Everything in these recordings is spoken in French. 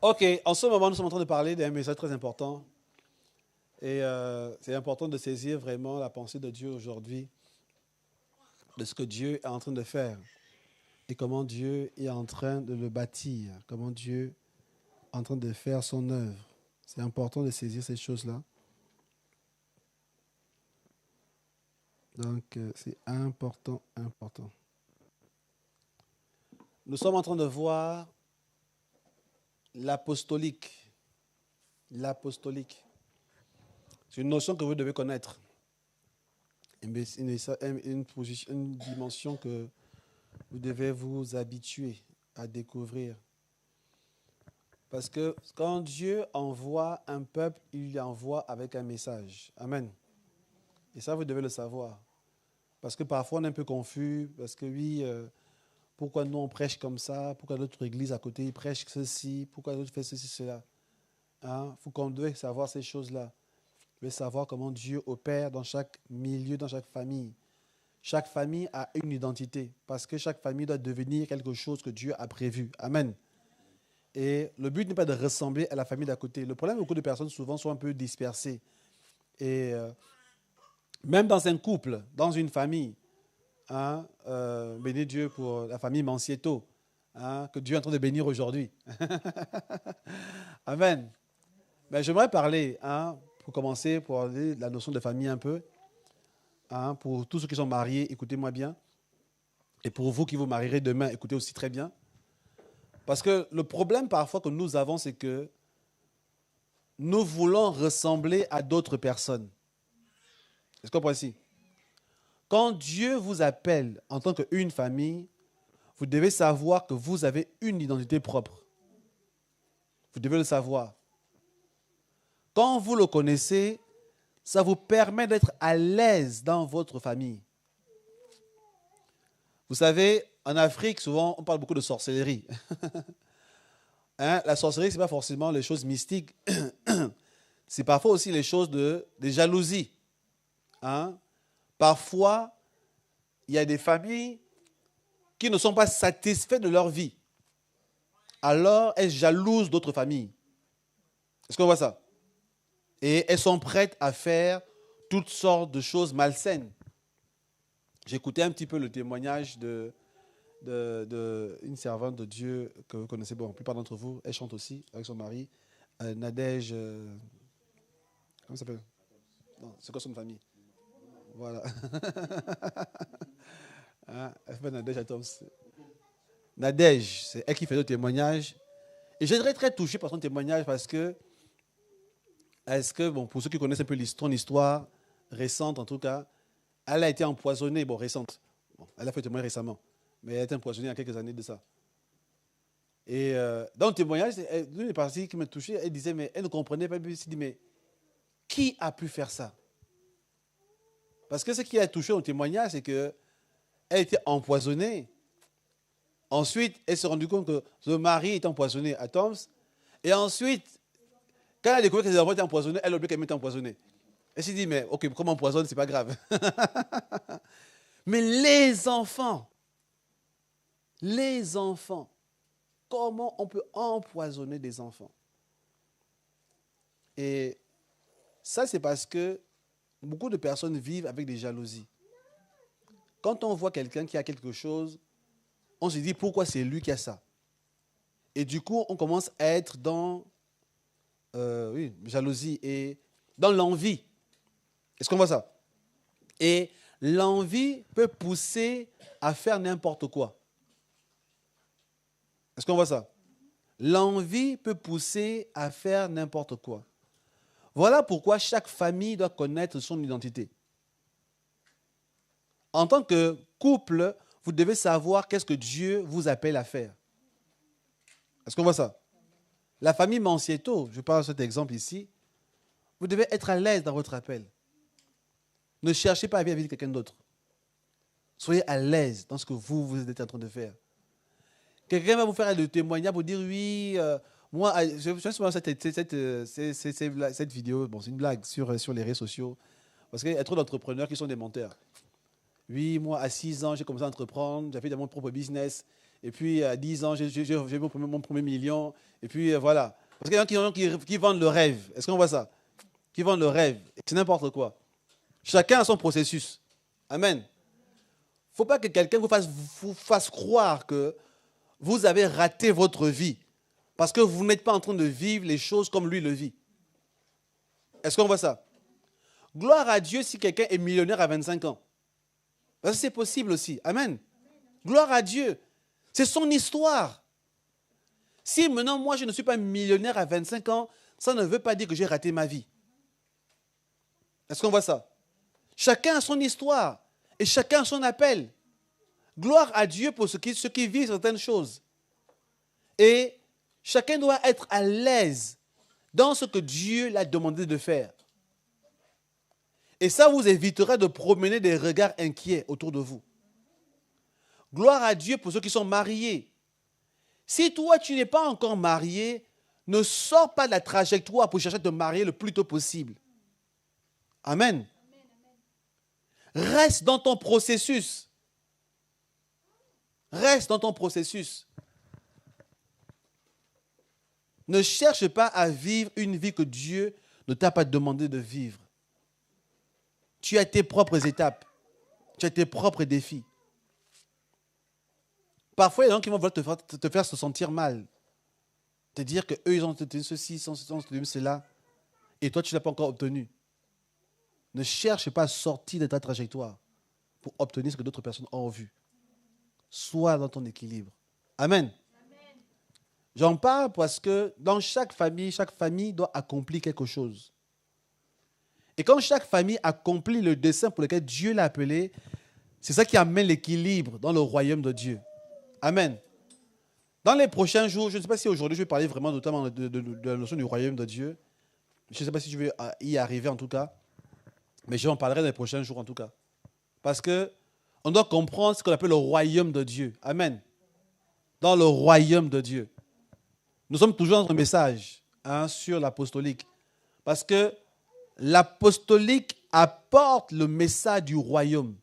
Ok, en ce moment, nous sommes en train de parler d'un message très important. Et c'est important de saisir vraiment la pensée de Dieu aujourd'hui, de ce que Dieu est en train de faire et comment Dieu est en train de le bâtir, comment Dieu est en train de faire son œuvre. C'est important de saisir ces choses-là. Donc, c'est important, important. Nous sommes en train de voir l'apostolique. L'apostolique. C'est une notion que vous devez connaître. Une dimension que vous devez vous habituer à découvrir. Parce que quand Dieu envoie un peuple, il l'envoie avec un message. Amen. Et ça, vous devez le savoir. Parce que parfois, on est un peu confus. Parce que oui, pourquoi nous, on prêche comme ça? Pourquoi notre église à côté, ils prêchent ceci? Pourquoi l'autre fait ceci, cela? Faut qu'on doit savoir ces choses-là. Vous devez savoir comment Dieu opère dans chaque milieu, dans chaque famille. Chaque famille a une identité. Parce que chaque famille doit devenir quelque chose que Dieu a prévu. Amen. Et le but n'est pas de ressembler à la famille d'à côté. Le problème, beaucoup de personnes souvent sont un peu dispersées. Et même dans un couple, dans une famille, bénis Dieu pour la famille Mancieto, que Dieu est en train de bénir aujourd'hui. Amen. Mais j'aimerais parler, pour commencer, pour parler de la notion de famille un peu. Pour tous ceux qui sont mariés, écoutez-moi bien. Et pour vous qui vous marierez demain, écoutez aussi très bien. Parce que le problème parfois que nous avons, c'est que nous voulons ressembler à d'autres personnes. Est-ce qu'on comprend ici? Quand Dieu vous appelle en tant qu'une famille, vous devez savoir que vous avez une identité propre. Vous devez le savoir. Quand vous le connaissez, ça vous permet d'être à l'aise dans votre famille. Vous savez, en Afrique, souvent, on parle beaucoup de sorcellerie. La sorcellerie, ce n'est pas forcément les choses mystiques. C'est parfois aussi les choses de jalousie. Parfois, il y a des familles qui ne sont pas satisfaites de leur vie. Alors, elles jalousent d'autres familles. Est-ce qu'on voit ça? Et elles sont prêtes à faire toutes sortes de choses malsaines. J'écoutais un petit peu le témoignage d'une servante de Dieu que vous connaissez, bon, la plupart d'entre vous, elle chante aussi avec son mari, Nadège, comment ça s'appelle? Non, c'est quoi son famille? Voilà. Elle s'appelle Nadège Atoms. Nadège, c'est elle qui fait le témoignage. Et j'étais très touché par son témoignage parce que, bon, pour ceux qui connaissent un peu son histoire récente en tout cas, elle a été empoisonnée, bon, récente. Bon, elle a fait le témoignage récemment, mais elle a été empoisonnée il y a quelques années de ça. Et dans le témoignage, l'une des parties qui m'a touché, elle disait, mais elle ne comprenait pas, elle s'est dit, mais qui a pu faire ça? Parce que ce qui a touché au témoignage, c'est qu'elle était empoisonnée. Ensuite, elle s'est rendue compte que son mari était empoisonné à Toms. Et ensuite, quand elle a découvert que ses enfants étaient empoisonnés, elle a oublié qu'elle était empoisonnée. Elle s'est dit, mais ok, comme on empoisonne, c'est pas grave. Mais les enfants, comment on peut empoisonner des enfants? Et ça, c'est parce que beaucoup de personnes vivent avec des jalousies. Quand on voit quelqu'un qui a quelque chose, on se dit pourquoi c'est lui qui a ça. Et du coup, on commence à être dans jalousie et dans l'envie. Est-ce qu'on voit ça? Et l'envie peut pousser à faire n'importe quoi. Est-ce qu'on voit ça? L'envie peut pousser à faire n'importe quoi. Voilà pourquoi chaque famille doit connaître son identité. En tant que couple, vous devez savoir qu'est-ce que Dieu vous appelle à faire. Est-ce qu'on voit ça? La famille Mancieto, je parle de cet exemple ici, vous devez être à l'aise dans votre appel. Ne cherchez pas à vivre avec quelqu'un d'autre. Soyez à l'aise dans ce que vous êtes en train de faire. Quelqu'un va vous faire le témoignage pour dire oui, moi, je fais souvent cette vidéo, bon, c'est une blague sur les réseaux sociaux, parce qu'il y a trop d'entrepreneurs qui sont des menteurs. Oui, moi, à 6 ans, j'ai commencé à entreprendre, j'ai fait mon propre business, Et puis, à 10 ans, j'ai mon premier million. Et puis, voilà. Parce qu'il y a des gens qui vendent le rêve. Est-ce qu'on voit ça? Qui vendent le rêve. C'est n'importe quoi. Chacun a son processus. Amen. Il ne faut pas que quelqu'un vous fasse croire que vous avez raté votre vie. Parce que vous n'êtes pas en train de vivre les choses comme lui le vit. Est-ce qu'on voit ça? Gloire à Dieu si quelqu'un est millionnaire à 25 ans. Parce que c'est possible aussi. Amen. Gloire à Dieu. C'est son histoire. Si maintenant, moi, je ne suis pas millionnaire à 25 ans, ça ne veut pas dire que j'ai raté ma vie. Est-ce qu'on voit ça? Chacun a son histoire et chacun a son appel. Gloire à Dieu pour ceux qui vivent certaines choses. Et chacun doit être à l'aise dans ce que Dieu l'a demandé de faire. Et ça vous évitera de promener des regards inquiets autour de vous. Gloire à Dieu pour ceux qui sont mariés. Si toi, tu n'es pas encore marié, ne sors pas de la trajectoire pour chercher à te marier le plus tôt possible. Amen. Reste dans ton processus. Reste dans ton processus. Ne cherche pas à vivre une vie que Dieu ne t'a pas demandé de vivre. Tu as tes propres étapes. Tu as tes propres défis. Parfois, il y a des gens qui vont vouloir te faire se sentir mal. Te dire qu'eux, ils ont obtenu ceci, ils ont obtenu cela. Et toi, tu ne l'as pas encore obtenu. Ne cherche pas à sortir de ta trajectoire pour obtenir ce que d'autres personnes ont vu. Sois dans ton équilibre. Amen. J'en parle parce que dans chaque famille doit accomplir quelque chose. Et quand chaque famille accomplit le dessein pour lequel Dieu l'a appelé, c'est ça qui amène l'équilibre dans le royaume de Dieu. Amen. Dans les prochains jours, je ne sais pas si aujourd'hui je vais parler vraiment notamment de la notion du royaume de Dieu. Je ne sais pas si je vais y arriver en tout cas. Mais j'en parlerai dans les prochains jours en tout cas. Parce qu'on doit comprendre ce qu'on appelle le royaume de Dieu. Amen. Dans le royaume de Dieu. Nous sommes toujours dans un message sur l'apostolique. Parce que l'apostolique apporte le message du royaume.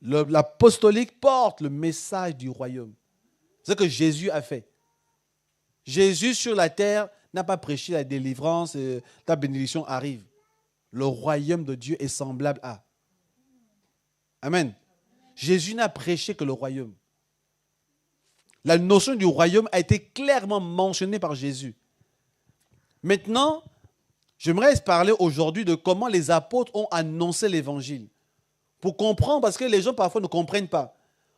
L'apostolique porte le message du royaume. C'est ce que Jésus a fait. Jésus sur la terre n'a pas prêché la délivrance, ta bénédiction arrive. Le royaume de Dieu est semblable à. Amen. Jésus n'a prêché que le royaume. La notion du royaume a été clairement mentionnée par Jésus. Maintenant, j'aimerais parler aujourd'hui de comment les apôtres ont annoncé l'évangile. Pour comprendre, parce que les gens parfois ne comprennent pas.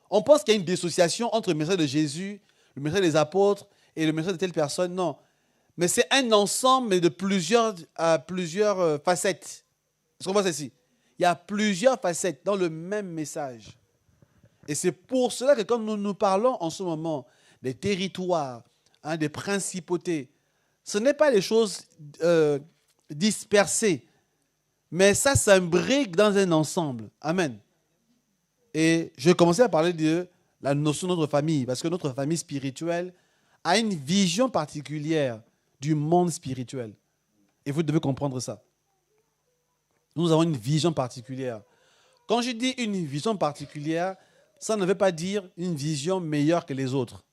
On pense qu'il y a une dissociation entre le message de Jésus, le message des apôtres et le message de telle personne. Non. Mais c'est un ensemble de plusieurs facettes. Est-ce qu'on voit ceci? Il y a plusieurs facettes dans le même message. Et c'est pour cela que quand nous parlons en ce moment des territoires, des principautés, ce n'est pas des choses dispersées, mais ça s'imbrique dans un ensemble. Amen. Et je vais commencer à parler de la notion de notre famille, parce que notre famille spirituelle a une vision particulière du monde spirituel. Et vous devez comprendre ça. Nous avons une vision particulière. Quand je dis une vision particulière, ça ne veut pas dire une vision meilleure que les autres.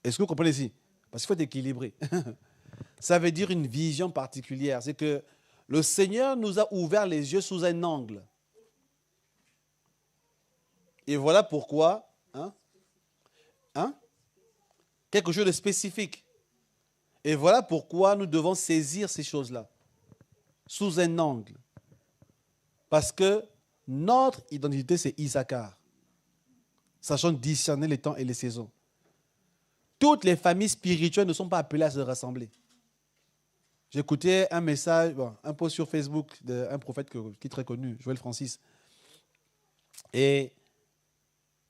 Est-ce que vous comprenez ici? Parce qu'il faut être équilibré. Ça veut dire une vision particulière. C'est que le Seigneur nous a ouvert les yeux sous un angle. Et voilà pourquoi, quelque chose de spécifique. Et voilà pourquoi nous devons saisir ces choses-là, sous un angle. Parce que notre identité, c'est Issachar. Sachant discerner les temps et les saisons. Toutes les familles spirituelles ne sont pas appelées à se rassembler. J'écoutais un message, un post sur Facebook d'un prophète qui est très connu, Joël Francis. Et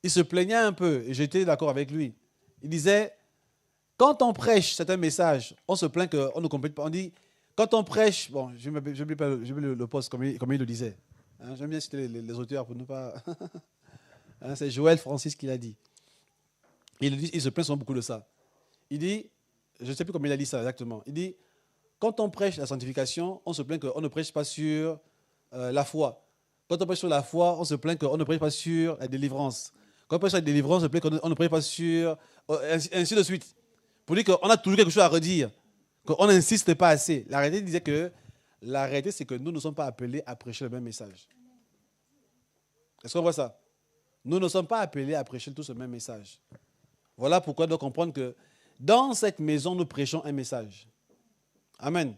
il se plaignait un peu, et j'étais d'accord avec lui. Il disait, quand on prêche certains messages, on se plaint qu'on ne complète pas. On dit, quand on prêche, je mets le post comme il le disait. J'aime bien citer les auteurs pour ne pas... c'est Joël Francis qui l'a dit. Il se plaint souvent beaucoup de ça. Il dit, je ne sais plus comment il a dit ça exactement, il dit, quand on prêche la sanctification, on se plaint qu'on ne prêche pas sur la foi. Quand on prêche sur la foi, on se plaint qu'on ne prêche pas sur la délivrance. Quand on prêche sur la délivrance, on ne prêche pas sur... ainsi de suite. Pour dire qu'on a toujours quelque chose à redire. Qu'on n'insiste pas assez. La réalité disait que la réalité, c'est que nous ne sommes pas appelés à prêcher le même message. Est-ce qu'on voit ça? Nous ne sommes pas appelés à prêcher tous le même message. Voilà pourquoi on doit comprendre que dans cette maison, nous prêchons un message. Amen.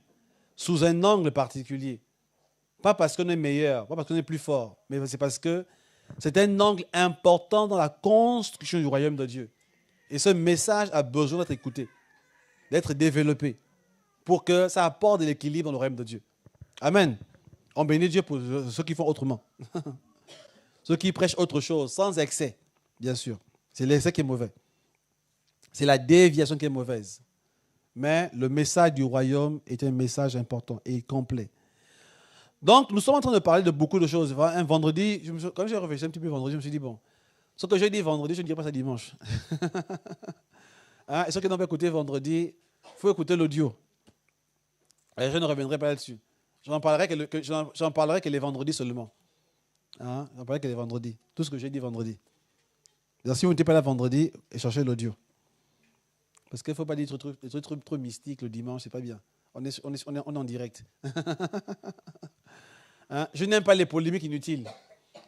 Sous un angle particulier. Pas parce qu'on est meilleur, pas parce qu'on est plus fort, mais c'est parce que c'est un angle important dans la construction du royaume de Dieu. Et ce message a besoin d'être écouté, d'être développé, pour que ça apporte de l'équilibre dans le royaume de Dieu. Amen. On bénit Dieu pour ceux qui font autrement. Ceux qui prêchent autre chose, sans excès, bien sûr. C'est l'excès qui est mauvais. C'est la déviation qui est mauvaise. Mais le message du royaume est un message important et complet. Donc, nous sommes en train de parler de beaucoup de choses. Un vendredi, quand j'ai réfléchi un petit peu vendredi, je me suis dit, bon, ce que j'ai dit vendredi, je ne dirai pas ça dimanche. Et ceux qui n'ont pas écouté vendredi, il faut écouter l'audio. Et je ne reviendrai pas là-dessus. J'en parlerai que les vendredis seulement. J'en parlerai que les vendredis. Tout ce que j'ai dit vendredi. Donc, si vous n'étiez pas là vendredi, cherchez l'audio. Parce qu'il ne faut pas dire des trucs trop mystiques le dimanche, c'est pas bien. On est en direct. Je n'aime pas les polémiques inutiles.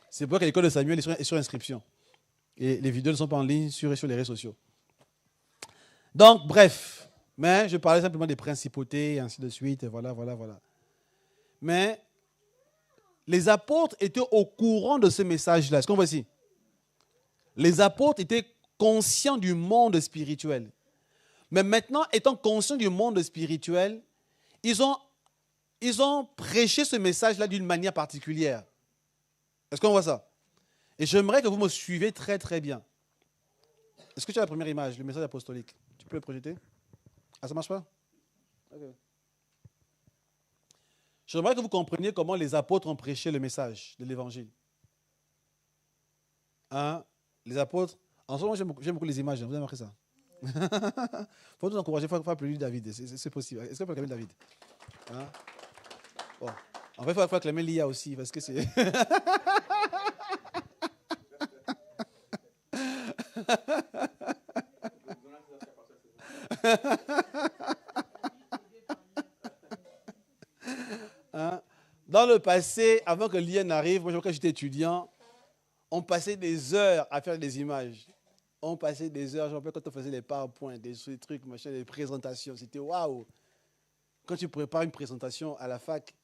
C'est pour ça que l'école de Samuel est sur inscription. Et les vidéos ne sont pas en ligne sur les réseaux sociaux. Donc, bref. Mais je parlais simplement des principautés et ainsi de suite. Et voilà. Mais les apôtres étaient au courant de ce message-là. Est-ce qu'on voit ici? Les apôtres étaient conscients du monde spirituel. Mais maintenant, étant conscients du monde spirituel, ils ont prêché ce message-là d'une manière particulière. Est-ce qu'on voit ça? Et j'aimerais que vous me suivez très très bien. Est-ce que tu as la première image, le message apostolique? Tu peux le projeter? Ah, ça ne marche pas? Okay. J'aimerais que vous compreniez comment les apôtres ont prêché le message de l'évangile. Les apôtres, en ce moment j'aime beaucoup les images, vous avez remarqué ça? Il faut nous encourager, il faut applaudir David, c'est possible. Est-ce qu'on peut acclamer David? Bon. En fait, il faut acclamer Lia aussi, parce que c'est... Dans le passé, avant que Lia n'arrive, moi quand j'étais étudiant, on passait des heures à faire des images. On passait des heures, je me rappelle quand on faisait les PowerPoint, des trucs, machin, des présentations, c'était waouh. Quand tu prépares une présentation à la fac,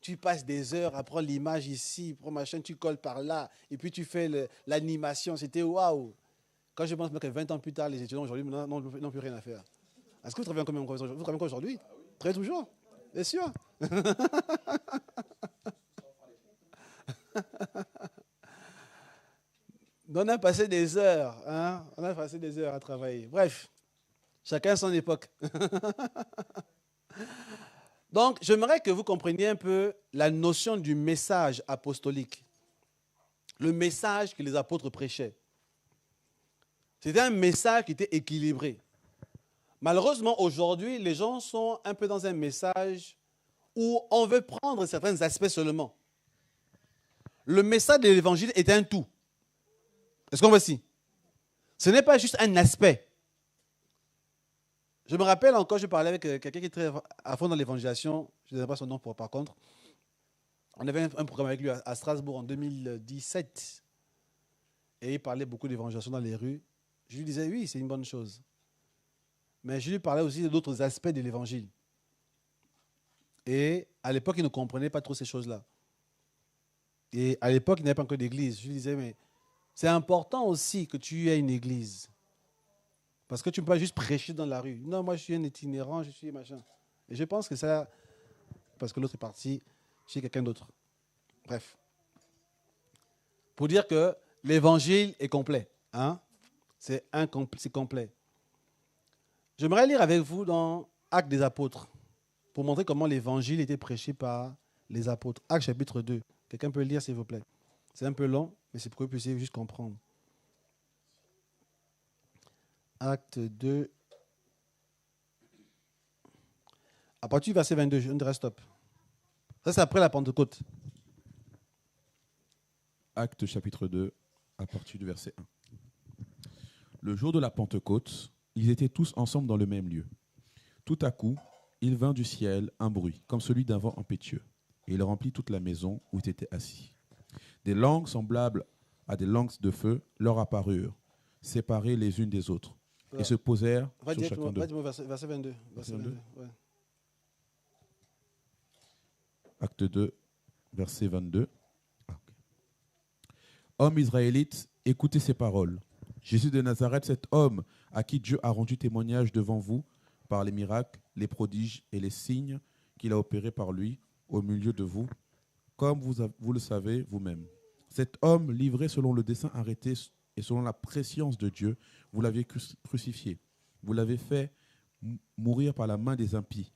tu passes des heures à prendre l'image ici, prends machin, tu colles par là, et puis tu fais l'animation, c'était waouh. Quand je pense que 20 ans plus tard, les étudiants aujourd'hui n'ont plus rien à faire. Est-ce que vous travaillez encore aujourd'hui? Vous travaillez toujours? Bien sûr. On a passé des heures, on a passé des heures à travailler. Bref, chacun son époque. Donc, j'aimerais que vous compreniez un peu la notion du message apostolique. Le message que les apôtres prêchaient. C'était un message qui était équilibré. Malheureusement, aujourd'hui, les gens sont un peu dans un message où on veut prendre certains aspects seulement. Le message de l'évangile est un tout. Est-ce qu'on voit ici? Ce n'est pas juste un aspect. Je me rappelle encore, je parlais avec quelqu'un qui est très à fond dans l'évangélisation. Je ne sais pas son nom par contre. On avait un programme avec lui à Strasbourg en 2017. Et il parlait beaucoup d'évangélisation dans les rues. Je lui disais, oui, c'est une bonne chose. Mais je lui parlais aussi d'autres aspects de l'évangile. Et à l'époque, il ne comprenait pas trop ces choses-là. Et à l'époque, il n'y avait pas encore d'église. Je lui disais, mais c'est important aussi que tu aies une église. Parce que tu ne peux pas juste prêcher dans la rue. Non, moi, je suis un itinérant, je suis machin. Et je pense que ça, parce que l'autre est parti chez quelqu'un d'autre. Bref. Pour dire que l'évangile est complet. C'est complet. J'aimerais lire avec vous dans Actes des Apôtres, pour montrer comment l'évangile était prêché par les apôtres. Actes chapitre 2. Quelqu'un peut lire, s'il vous plaît. C'est un peu long, mais c'est pour que vous puissiez juste comprendre. Acte 2. À partir du verset 22, je dirais stop. Ça, c'est après la Pentecôte. Acte chapitre 2, à partir du verset 1. Le jour de la Pentecôte, ils étaient tous ensemble dans le même lieu. Tout à coup, il vint du ciel un bruit, comme celui d'un vent impétueux, et il remplit toute la maison où ils étaient assis. Des langues semblables à des langues de feu leur apparurent, séparées les unes des autres, et Voilà. se posèrent Va sur chacun d'eux. dire verset 22. Verset 22. Ouais. Acte 2, verset 22. Hommes israélites, écoutez ces paroles. Jésus de Nazareth, cet homme à qui Dieu a rendu témoignage devant vous par les miracles, les prodiges et les signes qu'il a opérés par lui au milieu de vous, comme vous le savez vous-même. Cet homme, livré selon le dessein arrêté et selon la prescience de Dieu, vous l'avez crucifié. Vous l'avez fait mourir par la main des impies.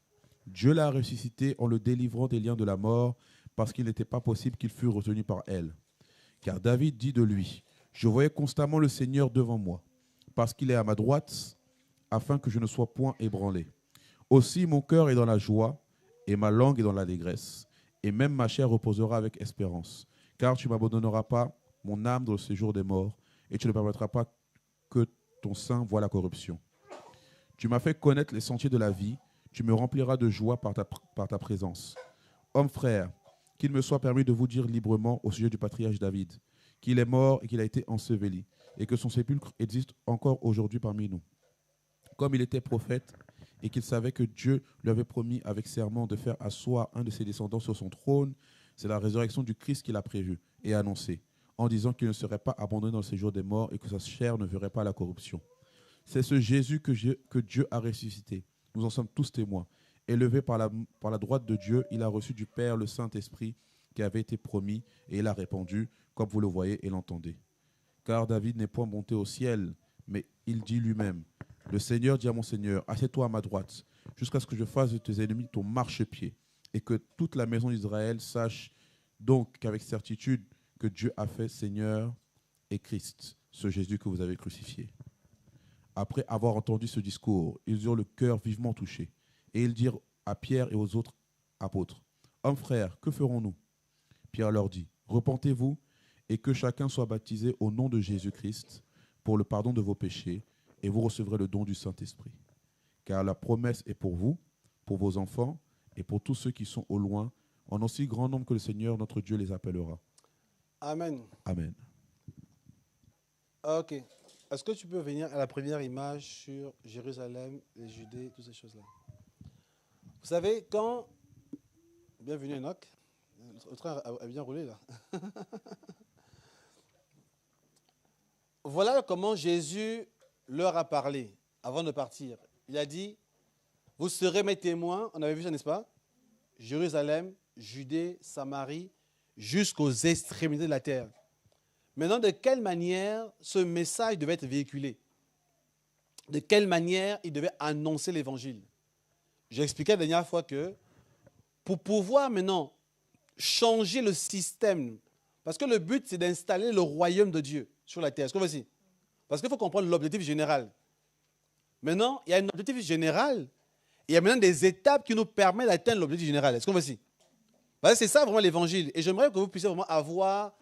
Dieu l'a ressuscité en le délivrant des liens de la mort, parce qu'il n'était pas possible qu'il fût retenu par elle. Car David dit de lui, « Je voyais constamment le Seigneur devant moi, parce qu'il est à ma droite, afin que je ne sois point ébranlé. Aussi mon cœur est dans la joie, et ma langue est dans l'allégresse, et même ma chair reposera avec espérance. Car tu m'abandonneras pas mon âme dans le séjour des morts, et tu ne permettras pas que ton sein voie la corruption. Tu m'as fait connaître les sentiers de la vie, tu me rempliras de joie par ta présence. Homme frère, qu'il me soit permis de vous dire librement au sujet du patriarche David, qu'il est mort et qu'il a été enseveli, et que son sépulcre existe encore aujourd'hui parmi nous. Comme il était prophète, et qu'il savait que Dieu lui avait promis avec serment de faire asseoir un de ses descendants sur son trône, c'est la résurrection du Christ qu'il a prévue et annoncée, en disant qu'il ne serait pas abandonné dans le séjour des morts et que sa chair ne verrait pas la corruption. C'est ce Jésus que Dieu a ressuscité. Nous en sommes tous témoins. Élevé par la droite de Dieu, il a reçu du Père le Saint-Esprit qui avait été promis et il a répandu, comme vous le voyez et l'entendez. Car David n'est point monté au ciel, mais il dit lui-même, « Le Seigneur dit à mon Seigneur, assieds-toi à ma droite, jusqu'à ce que je fasse de tes ennemis ton marchepied, et que toute la maison d'Israël sache donc qu'avec certitude que Dieu a fait Seigneur et Christ, ce Jésus que vous avez crucifié. » Après avoir entendu ce discours, ils eurent le cœur vivement touché. Et ils dirent à Pierre et aux autres apôtres, « Hommes frères, que ferons-nous » Pierre leur dit, « Repentez-vous et que chacun soit baptisé au nom de Jésus-Christ pour le pardon de vos péchés, et vous recevrez le don du Saint-Esprit. Car la promesse est pour vous, pour vos enfants et pour tous ceux qui sont au loin, en aussi grand nombre que le Seigneur notre Dieu les appellera. » Amen. Amen. Ok. Est-ce que tu peux venir à la première image sur Jérusalem, les Judées, toutes ces choses-là? Vous savez, quand... Bienvenue Enoch. Le train a bien roulé là. Voilà comment Jésus leur a parlé avant de partir. Il a dit, vous serez mes témoins, on avait vu ça, n'est-ce pas? Jérusalem, Judée, Samarie, jusqu'aux extrémités de la terre. Maintenant, de quelle manière ce message devait être véhiculé? De quelle manière il devait annoncer l'évangile? J'ai expliqué la dernière fois que pour pouvoir maintenant changer le système, parce que le but c'est d'installer le royaume de Dieu sur la terre. Est-ce que voici? Parce qu'il faut comprendre l'objectif général. Maintenant, il y a un objectif général, et il y a maintenant des étapes qui nous permettent d'atteindre l'objectif général. Est-ce que voici? C'est ça vraiment l'évangile. Et j'aimerais que vous puissiez vraiment avoir,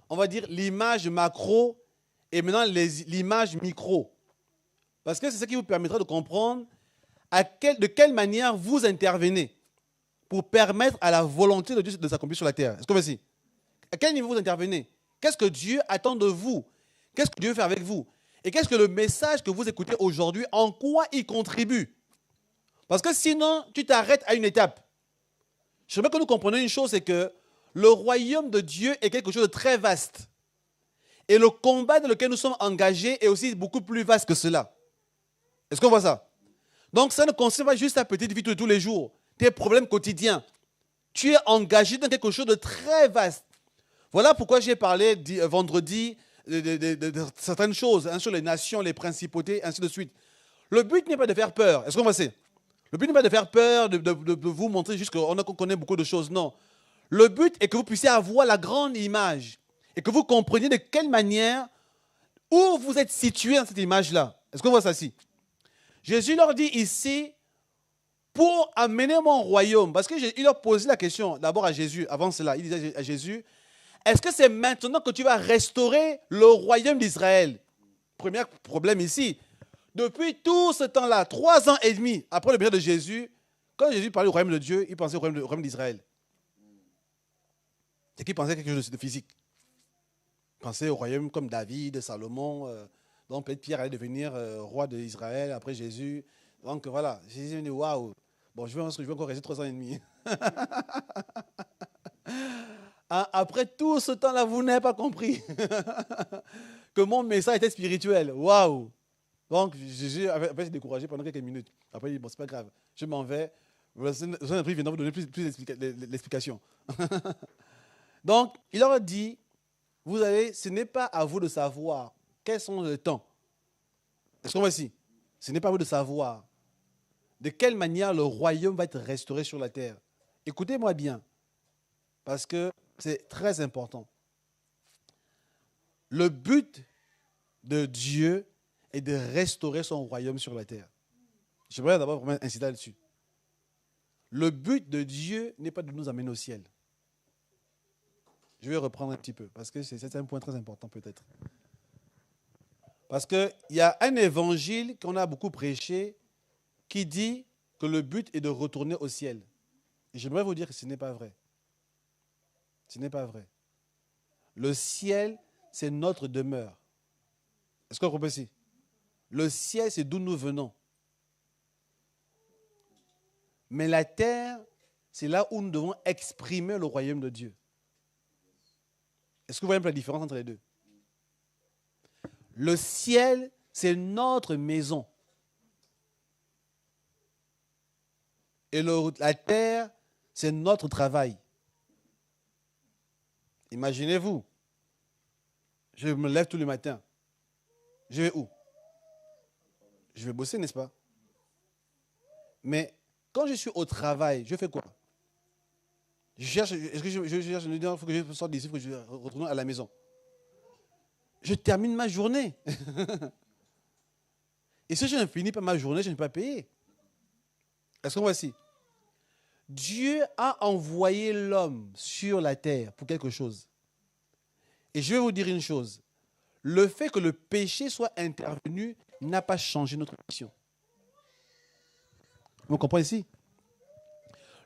on va dire, l'image macro et maintenant l'image micro. Parce que c'est ça qui vous permettra de comprendre de quelle manière vous intervenez pour permettre à la volonté de Dieu de s'accomplir sur la terre. Est-ce que voici? À quel niveau vous intervenez? Qu'est-ce que Dieu attend de vous? Qu'est-ce que Dieu veut faire avec vous? Et qu'est-ce que le message que vous écoutez aujourd'hui, en quoi il contribue? Parce que sinon, tu t'arrêtes à une étape. Je veux que nous comprenions une chose, c'est que le royaume de Dieu est quelque chose de très vaste. Et le combat dans lequel nous sommes engagés est aussi beaucoup plus vaste que cela. Est-ce qu'on voit ça? Donc ça ne concerne pas juste ta petite vie de tous les jours, tes problèmes quotidiens. Tu es engagé dans quelque chose de très vaste. Voilà pourquoi j'ai parlé vendredi de certaines choses, sur les nations, les principautés, ainsi de suite. Le but n'est pas de faire peur. Est-ce qu'on voit ça? Le but n'est pas de faire peur, de vous montrer juste qu'on connaît beaucoup de choses. Non. Le but est que vous puissiez avoir la grande image et que vous compreniez de quelle manière, où vous êtes situé dans cette image-là. Est-ce qu'on voit ça ici? Jésus leur dit ici, pour amener mon royaume, parce qu'il leur posait la question d'abord à Jésus, avant cela, il disait à Jésus, est-ce que c'est maintenant que tu vas restaurer le royaume d'Israël? Premier problème ici. Depuis tout ce temps-là, 3 ans et demi après le baptême de Jésus, quand Jésus parlait au royaume de Dieu, il pensait au royaume d'Israël. C'est qu'il pensait quelque chose de physique. Il pensait au royaume comme David, Salomon. Donc peut-être Pierre allait devenir roi d'Israël après Jésus. Donc voilà, Jésus dit waouh. Bon, je vais encore rester 3 ans et demi. Après tout ce temps-là, vous n'avez pas compris que mon message était spirituel. Waouh! Donc, Jésus avait découragé pendant quelques minutes. Après, il dit, bon, c'est pas grave, je m'en vais. Le Saint-Esprit viendra vous donner plus d'explications. Donc, il leur a dit, vous avez, ce n'est pas à vous de savoir quels sont les temps. Est-ce qu'on voit ici? Ce n'est pas à vous de savoir de quelle manière le royaume va être restauré sur la terre. Écoutez-moi bien, parce que c'est très important. Le but de Dieu est de restaurer son royaume sur la terre. J'aimerais d'abord vraiment insister là-dessus. Le but de Dieu n'est pas de nous amener au ciel. Je vais reprendre un petit peu, parce que c'est un point très important peut-être. Parce qu'il y a un évangile qu'on a beaucoup prêché qui dit que le but est de retourner au ciel. Et j'aimerais vous dire que ce n'est pas vrai. Ce n'est pas vrai. Le ciel, c'est notre demeure. Est-ce qu'on comprend ici? Le ciel, c'est d'où nous venons. Mais la terre, c'est là où nous devons exprimer le royaume de Dieu. Est-ce que vous voyez un peu la différence entre les deux? Le ciel, c'est notre maison. Et la terre, c'est notre travail. Imaginez-vous, je me lève tous les matins. Je vais où? Je vais bosser, n'est-ce pas? Mais quand je suis au travail, je fais quoi? Je cherche, est-ce que je cherche, il faut que je sorte d'ici, il faut que je retourne à la maison. Je termine ma journée. Et si je ne finis pas ma journée, je ne peux pas payer. Est-ce qu'on voit ici? Dieu a envoyé l'homme sur la terre pour quelque chose. Et je vais vous dire une chose. Le fait que le péché soit intervenu n'a pas changé notre mission. Vous comprenez ici?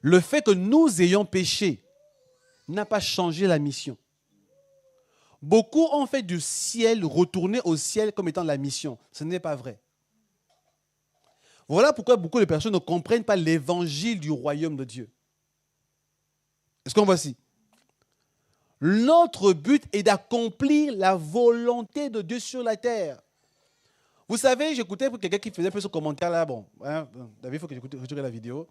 Le fait que nous ayons péché n'a pas changé la mission. Beaucoup ont fait du ciel, retourner au ciel comme étant la mission. Ce n'est pas vrai. Voilà pourquoi beaucoup de personnes ne comprennent pas l'évangile du royaume de Dieu. Est-ce qu'on voit ici? Notre but est d'accomplir la volonté de Dieu sur la terre. Vous savez, j'écoutais quelqu'un qui faisait un peu ce commentaire-là. Bon, hein, David, il faut que j'écoute la vidéo.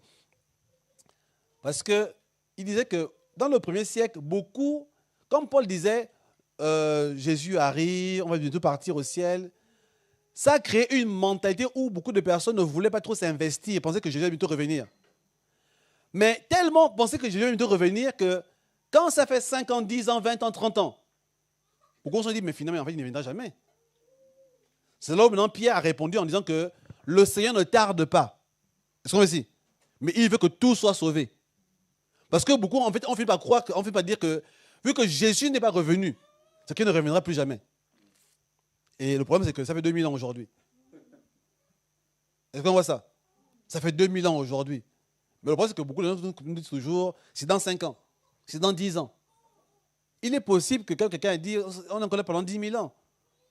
Parce qu'il disait que dans le 1er siècle, beaucoup, comme Paul disait, Jésus arrive, on va bientôt partir au ciel. Ça a créé une mentalité où beaucoup de personnes ne voulaient pas trop s'investir, pensaient que Jésus allait bientôt revenir. Mais tellement pensaient que Jésus allait bientôt revenir que quand ça fait 5 ans, 10 ans, 20 ans, 30 ans, beaucoup se sont dit, mais finalement, en fait, il ne viendra jamais. C'est là où maintenant Pierre a répondu en disant que le Seigneur ne tarde pas. Est-ce qu'on voit ici? Mais il veut que tout soit sauvé. Parce que beaucoup, en fait, on ne fait pas croire, on ne fait pas dire que, vu que Jésus n'est pas revenu, c'est qu'il ne reviendra plus jamais. Et le problème, c'est que ça fait 2000 ans aujourd'hui. Est-ce qu'on voit ça? Ça fait 2000 ans aujourd'hui. Mais le problème, c'est que beaucoup de gens nous disent toujours, c'est dans 5 ans, c'est dans 10 ans. Il est possible que quelqu'un ait dit, on en connaît pendant 10 000 ans.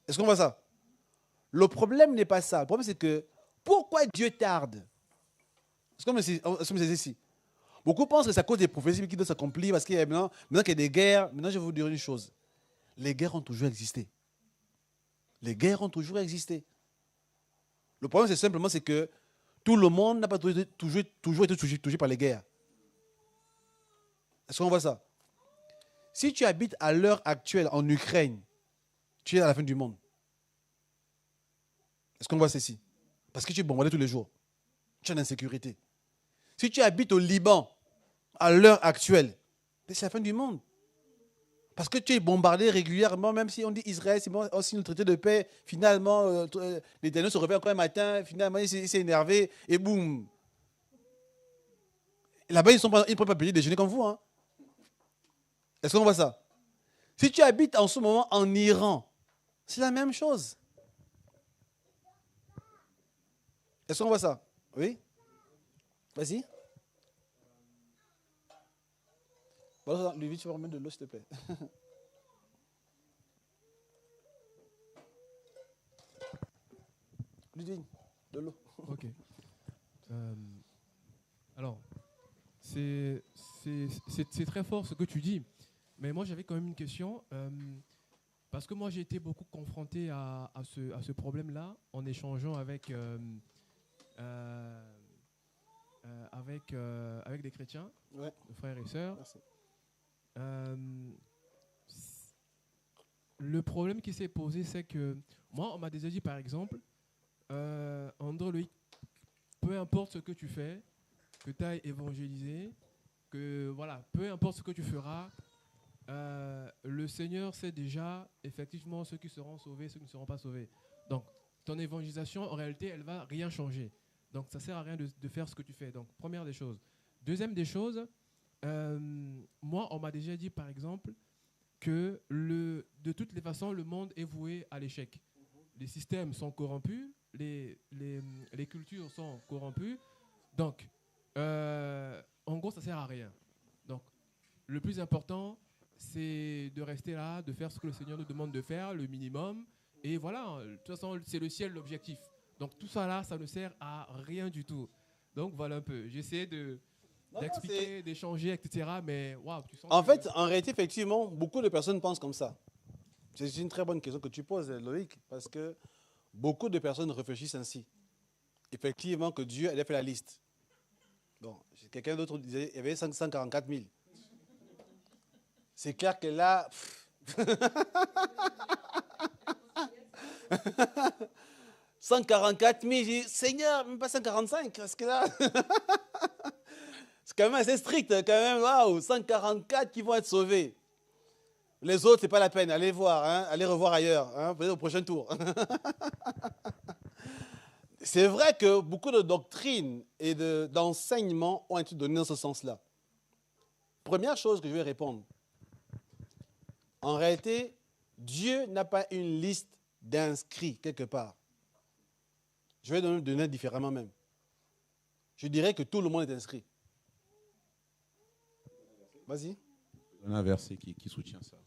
Est-ce qu'on voit ça? Le problème n'est pas ça. Le problème, c'est que, pourquoi Dieu tarde? Est-ce qu'on me dit ici? Beaucoup pensent que c'est à cause des prophéties qui doivent s'accomplir, parce qu'il y a maintenant qu'il y a des guerres. Maintenant, je vais vous dire une chose. Les guerres ont toujours existé. Les guerres ont toujours existé. Le problème, c'est simplement que tout le monde n'a pas toujours été touché par les guerres. Est-ce qu'on voit ça? Si tu habites à l'heure actuelle en Ukraine, tu es à la fin du monde. Est-ce qu'on voit ceci? Parce que tu es bombardé tous les jours. Tu es en insécurité. Si tu habites au Liban, à l'heure actuelle, c'est la fin du monde. Parce que tu es bombardé régulièrement, même si on dit Israël, c'est aussi le traité de paix. Finalement, l'Éternel se réveille encore un matin, finalement, il s'est énervé, et boum. Là-bas, ils ne peuvent pas payer déjeuner comme vous. Hein. Est-ce qu'on voit ça? Si tu habites en ce moment en Iran, c'est la même chose. Est-ce qu'on voit ça? Oui? Vas-y. Bon, Lui, tu vas remettre de l'eau, s'il te plaît. Ludwig, de l'eau. Ok. Alors, c'est très fort ce que tu dis, mais moi j'avais quand même une question, parce que moi j'ai été beaucoup confronté à ce problème-là en échangeant avec, avec des chrétiens, Ouais. de frères et sœurs. Merci. Le problème qui s'est posé, c'est que moi, on m'a déjà dit, par exemple, André Loïc, peu importe ce que tu fais, que tu ailles évangéliser, que voilà, peu importe ce que tu feras, le Seigneur sait déjà effectivement ceux qui seront sauvés, ceux qui ne seront pas sauvés. Donc, ton évangélisation, en réalité, elle ne va rien changer. Donc, ça ne sert à rien de faire ce que tu fais. Donc, première des choses. Deuxième des choses, moi, on m'a déjà dit, par exemple, que de toutes les façons, le monde est voué à l'échec. Les systèmes sont corrompus, les cultures sont corrompues. Donc, en gros, ça ne sert à rien. Donc, le plus important, c'est de rester là, de faire ce que le Seigneur nous demande de faire, le minimum. Et voilà, de toute façon, c'est le ciel l'objectif. Donc, tout ça là, ça ne sert à rien du tout. Donc, voilà un peu. J'essaie d'expliquer, d'échanger, etc. Mais waouh, tu sens En que... fait, en réalité, effectivement, beaucoup de personnes pensent comme ça. C'est une très bonne question que tu poses, Loïc, parce que beaucoup de personnes réfléchissent ainsi. Effectivement, que Dieu allait faire la liste. Bon, quelqu'un d'autre disait qu'il y avait 544 000. C'est clair que là... 144 000, j'ai dit, Seigneur, même pas 145, parce que là... C'est quand même assez strict, quand même. Waouh, 144 qui vont être sauvés. Les autres, c'est pas la peine. Allez voir, hein, allez revoir ailleurs, hein, peut-être au prochain tour. C'est vrai que beaucoup de doctrines et d'enseignements ont été donnés dans ce sens-là. Première chose que je vais répondre. En réalité, Dieu n'a pas une liste d'inscrits quelque part. Je vais donner différemment même. Je dirais que tout le monde est inscrit. Vas-y. Il y a un verset qui soutient ça.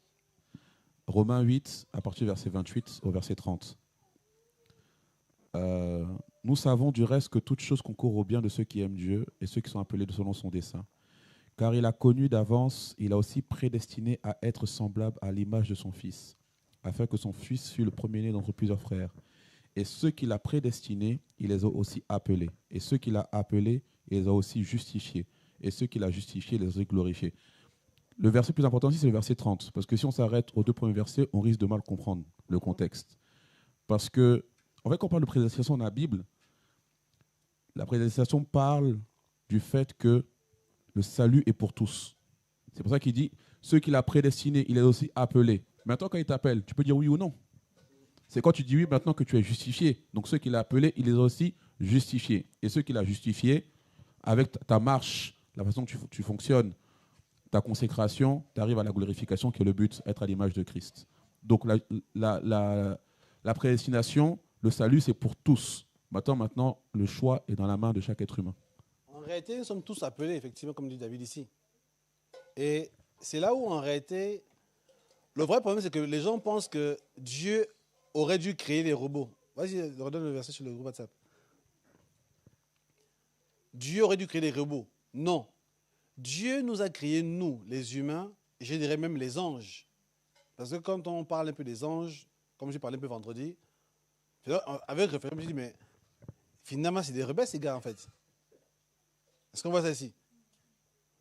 Romains 8, à partir du verset 28 au verset 30. Nous savons du reste que toute chose concourt au bien de ceux qui aiment Dieu et ceux qui sont appelés selon son dessein. Car il a connu d'avance, il a aussi prédestiné à être semblable à l'image de son Fils, afin que son Fils fût le premier-né d'entre plusieurs frères. Et ceux qu'il a prédestinés, il les a aussi appelés. Et ceux qu'il a appelés, il les a aussi justifiés. Et ceux qu'il a justifiés, il les a glorifiés. Le verset plus important ici, c'est le verset 30. Parce que si on s'arrête aux deux premiers versets, on risque de mal comprendre le contexte. Parce que, en fait, quand on parle de prédestination dans la Bible, la prédestination parle du fait que le salut est pour tous. C'est pour ça qu'il dit, ceux qu'il a prédestinés, il les a aussi appelés. Maintenant, quand il t'appelle, tu peux dire oui ou non. C'est quand tu dis oui, maintenant que tu es justifié. Donc ceux qu'il a appelés, il les a aussi justifiés. Et ceux qu'il a justifiés, avec ta marche, la façon que tu fonctionnes, ta consécration, tu arrives à la glorification qui est le but, être à l'image de Christ. Donc la prédestination, le salut, c'est pour tous. Maintenant, le choix est dans la main de chaque être humain. En réalité, nous sommes tous appelés, effectivement, comme dit David ici. Et c'est là où, en réalité, le vrai problème, c'est que les gens pensent que Dieu aurait dû créer les robots. Vas-y, redonne le verset sur le groupe WhatsApp. Dieu aurait dû créer les robots. Non. Dieu nous a créés, nous, les humains, et je dirais même les anges. Parce que quand on parle un peu des anges, comme j'ai parlé un peu vendredi, avec référence, je dis, mais finalement, c'est des rebelles, ces gars, en fait. Est-ce qu'on voit ça ici?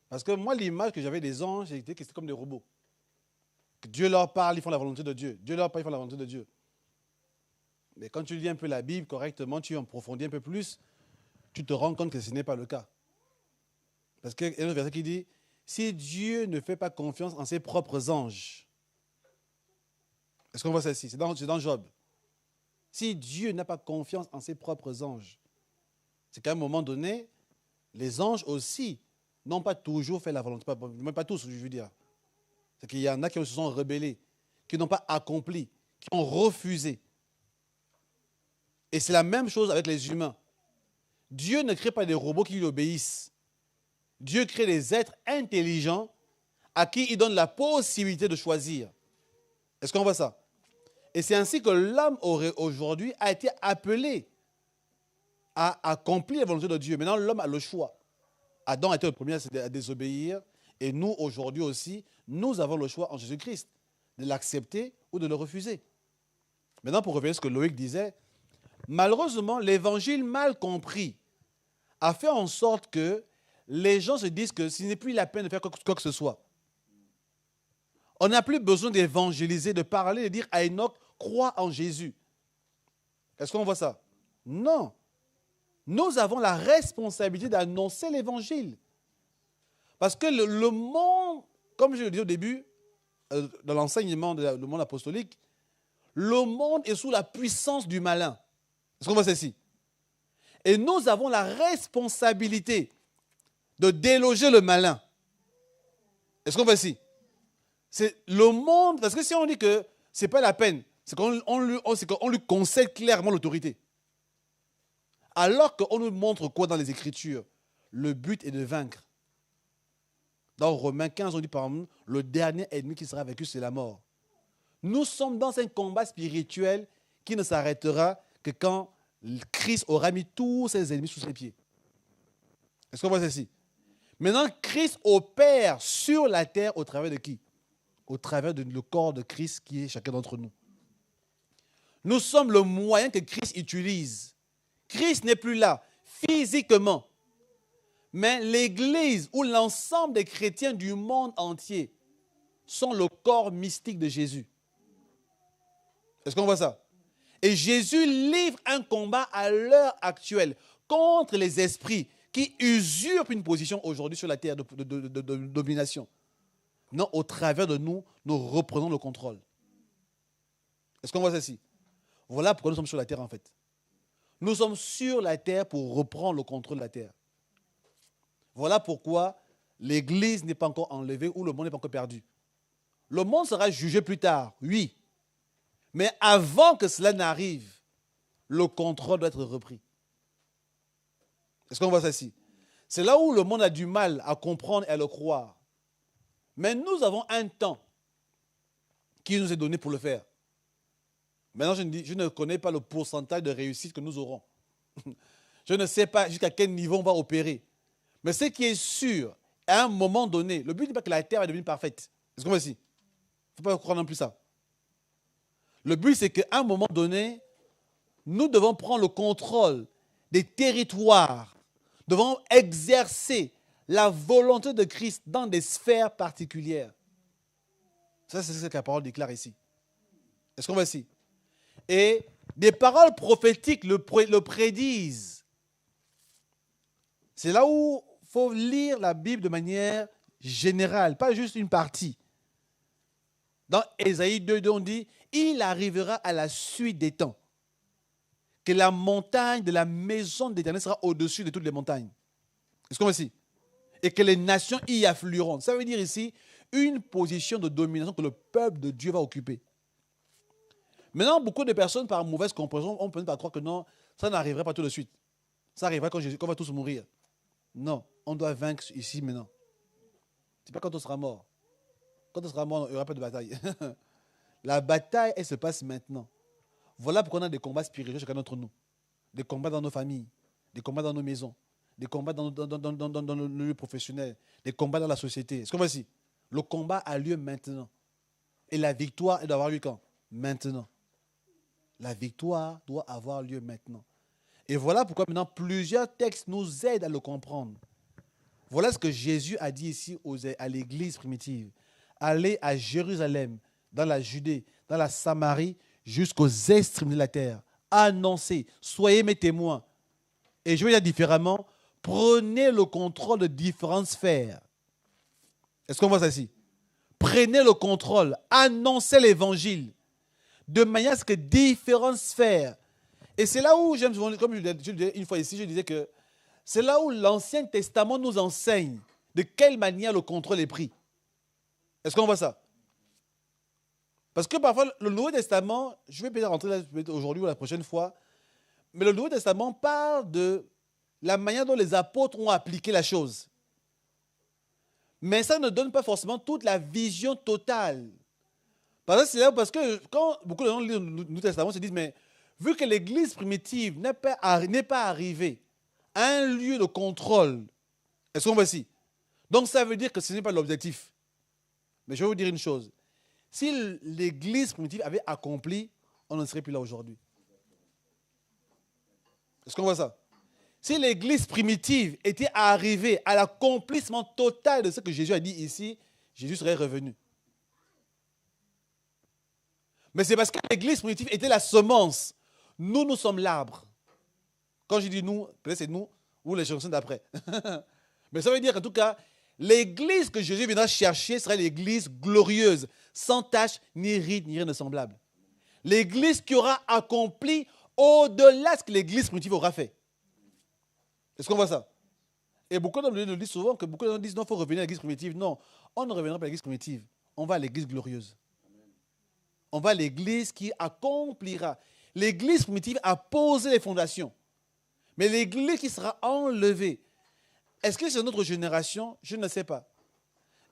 Parce que moi, l'image que j'avais des anges, c'était que c'était comme des robots. Que Dieu leur parle, ils font la volonté de Dieu. Dieu leur parle, ils font la volonté de Dieu. Mais quand tu lis un peu la Bible correctement, tu en profondis un peu plus, tu te rends compte que ce n'est pas le cas. Parce qu'il y a un verset qui dit, si Dieu ne fait pas confiance en ses propres anges, est-ce qu'on voit ça ici? C'est dans Job. Si Dieu n'a pas confiance en ses propres anges, c'est qu'à un moment donné, les anges aussi n'ont pas toujours fait la volonté, même pas tous, je veux dire. C'est qu'il y en a qui se sont rebellés, qui n'ont pas accompli, qui ont refusé. Et c'est la même chose avec les humains. Dieu ne crée pas des robots qui lui obéissent. Dieu crée des êtres intelligents à qui il donne la possibilité de choisir. Est-ce qu'on voit ça? Et c'est ainsi que l'homme aujourd'hui a été appelé à accomplir la volonté de Dieu. Maintenant, l'homme a le choix. Adam a été le premier à désobéir. Et nous, aujourd'hui aussi, nous avons le choix en Jésus-Christ de l'accepter ou de le refuser. Maintenant, pour revenir à ce que Loïc disait, malheureusement, l'évangile mal compris a fait en sorte que les gens se disent que ce n'est plus la peine de faire quoi que ce soit. On n'a plus besoin d'évangéliser, de parler, de dire à Enoch, crois en Jésus. Est-ce qu'on voit ça? Non. Nous avons la responsabilité d'annoncer l'évangile. Parce que le monde, comme je le disais au début, dans l'enseignement du monde apostolique, le monde est sous la puissance du malin. Est-ce qu'on voit ça ici? Et nous avons la responsabilité de déloger le malin. Est-ce qu'on voit ici? C'est le monde, parce que si on dit que ce n'est pas la peine, c'est qu'on lui concède clairement l'autorité. Alors qu'on nous montre quoi dans les Écritures? Le but est de vaincre. Dans Romains 15, on dit par exemple, le dernier ennemi qui sera vaincu, c'est la mort. Nous sommes dans un combat spirituel qui ne s'arrêtera que quand Christ aura mis tous ses ennemis sous ses pieds. Est-ce qu'on voit ceci? Maintenant, Christ opère sur la terre au travers de qui? Au travers du corps de Christ qui est chacun d'entre nous. Nous sommes le moyen que Christ utilise. Christ n'est plus là, physiquement. Mais l'Église ou l'ensemble des chrétiens du monde entier sont le corps mystique de Jésus. Est-ce qu'on voit ça? Et Jésus livre un combat à l'heure actuelle contre les esprits qui usurpent une position aujourd'hui sur la terre de domination. Non, au travers de nous, nous reprenons le contrôle. Est-ce qu'on voit ça ici? Voilà pourquoi nous sommes sur la terre en fait. Nous sommes sur la terre pour reprendre le contrôle de la terre. Voilà pourquoi l'Église n'est pas encore enlevée ou le monde n'est pas encore perdu. Le monde sera jugé plus tard, oui. Mais avant que cela n'arrive, le contrôle doit être repris. Est-ce qu'on voit ça ici? C'est là où le monde a du mal à comprendre et à le croire. Mais nous avons un temps qui nous est donné pour le faire. Maintenant, je ne connais pas le pourcentage de réussite que nous aurons. Je ne sais pas jusqu'à quel niveau on va opérer. Mais ce qui est sûr, à un moment donné, le but n'est pas que la terre va devenir parfaite. Est-ce qu'on voit ici? Il ne faut pas croire non plus ça. Le but, c'est qu'à un moment donné, nous devons prendre le contrôle des territoires. Nous devons exercer la volonté de Christ dans des sphères particulières. Ça, c'est ce que la parole déclare ici. Est-ce qu'on voit ici? Et des paroles prophétiques le prédisent. C'est là où il faut lire la Bible de manière générale, pas juste une partie. Dans Ésaïe 2, on dit « Il arrivera à la suite des temps que la montagne de la maison d'Éternel sera au-dessus de toutes les montagnes. » Est-ce qu'on voit ici? Et que les nations y afflueront. Ça veut dire ici une position de domination que le peuple de Dieu va occuper. Maintenant, beaucoup de personnes, par mauvaise compréhension, on peut pas croire que non, ça n'arriverait pas tout de suite. Ça arrivera quand on va tous mourir. Non, on doit vaincre ici maintenant. Ce n'est pas quand on sera mort. Quand on sera mort, il n'y aura pas de bataille. La bataille, elle se passe maintenant. Voilà pourquoi on a des combats spirituels chacun d'entre nous. Des combats dans nos familles, des combats dans nos maisons, des combats dans le lieu professionnel, des combats dans la société. Est-ce qu'on voit ici? Le combat a lieu maintenant. Et la victoire, elle doit avoir lieu quand? Maintenant. La victoire doit avoir lieu maintenant. Et voilà pourquoi maintenant plusieurs textes nous aident à le comprendre. Voilà ce que Jésus a dit ici à l'église primitive. Allez à Jérusalem, dans la Judée, dans la Samarie, jusqu'aux extrémités de la terre. Annoncez, soyez mes témoins. Et je vais dire différemment, prenez le contrôle de différentes sphères. Est-ce qu'on voit ça ici? Prenez le contrôle, annoncez l'évangile, de manière à ce que différentes sphères. Et c'est là où, j'aime souvent, comme je le disais une fois ici, je disais que c'est là où l'Ancien Testament nous enseigne de quelle manière le contrôle est pris. Est-ce qu'on voit ça? Parce que parfois, le Nouveau Testament, je vais peut-être rentrer là aujourd'hui ou la prochaine fois, mais le Nouveau Testament parle de la manière dont les apôtres ont appliqué la chose. Mais ça ne donne pas forcément toute la vision totale. Parce que quand beaucoup de gens lisent le Nouveau Testament, se disent, mais vu que l'Église primitive n'est pas arrivée à un lieu de contrôle, est-ce qu'on voit ici? Donc ça veut dire que ce n'est pas l'objectif. Mais je vais vous dire une chose. Si l'Église primitive avait accompli, on ne serait plus là aujourd'hui. Est-ce qu'on voit ça? Si l'Église primitive était arrivée à l'accomplissement total de ce que Jésus a dit ici, Jésus serait revenu. Mais c'est parce que l'Église primitive était la semence. Nous, nous sommes l'arbre. Quand je dis nous, peut-être c'est nous ou les chansons d'après. Mais ça veut dire qu'en tout cas, l'Église que Jésus viendra chercher sera l'Église glorieuse, sans tache, ni ride, ni rien de semblable. L'Église qui aura accompli au-delà de ce que l'Église primitive aura fait. Est-ce qu'on voit ça? Et beaucoup d'hommes le disent souvent, que beaucoup de gens disent non, il faut revenir à l'Église primitive. Non, on ne reviendra pas à l'Église primitive. On va à l'Église glorieuse. On va à l'Église qui accomplira. L'Église primitive a posé les fondations. Mais l'Église qui sera enlevée, est-ce que c'est notre génération? Je ne sais pas.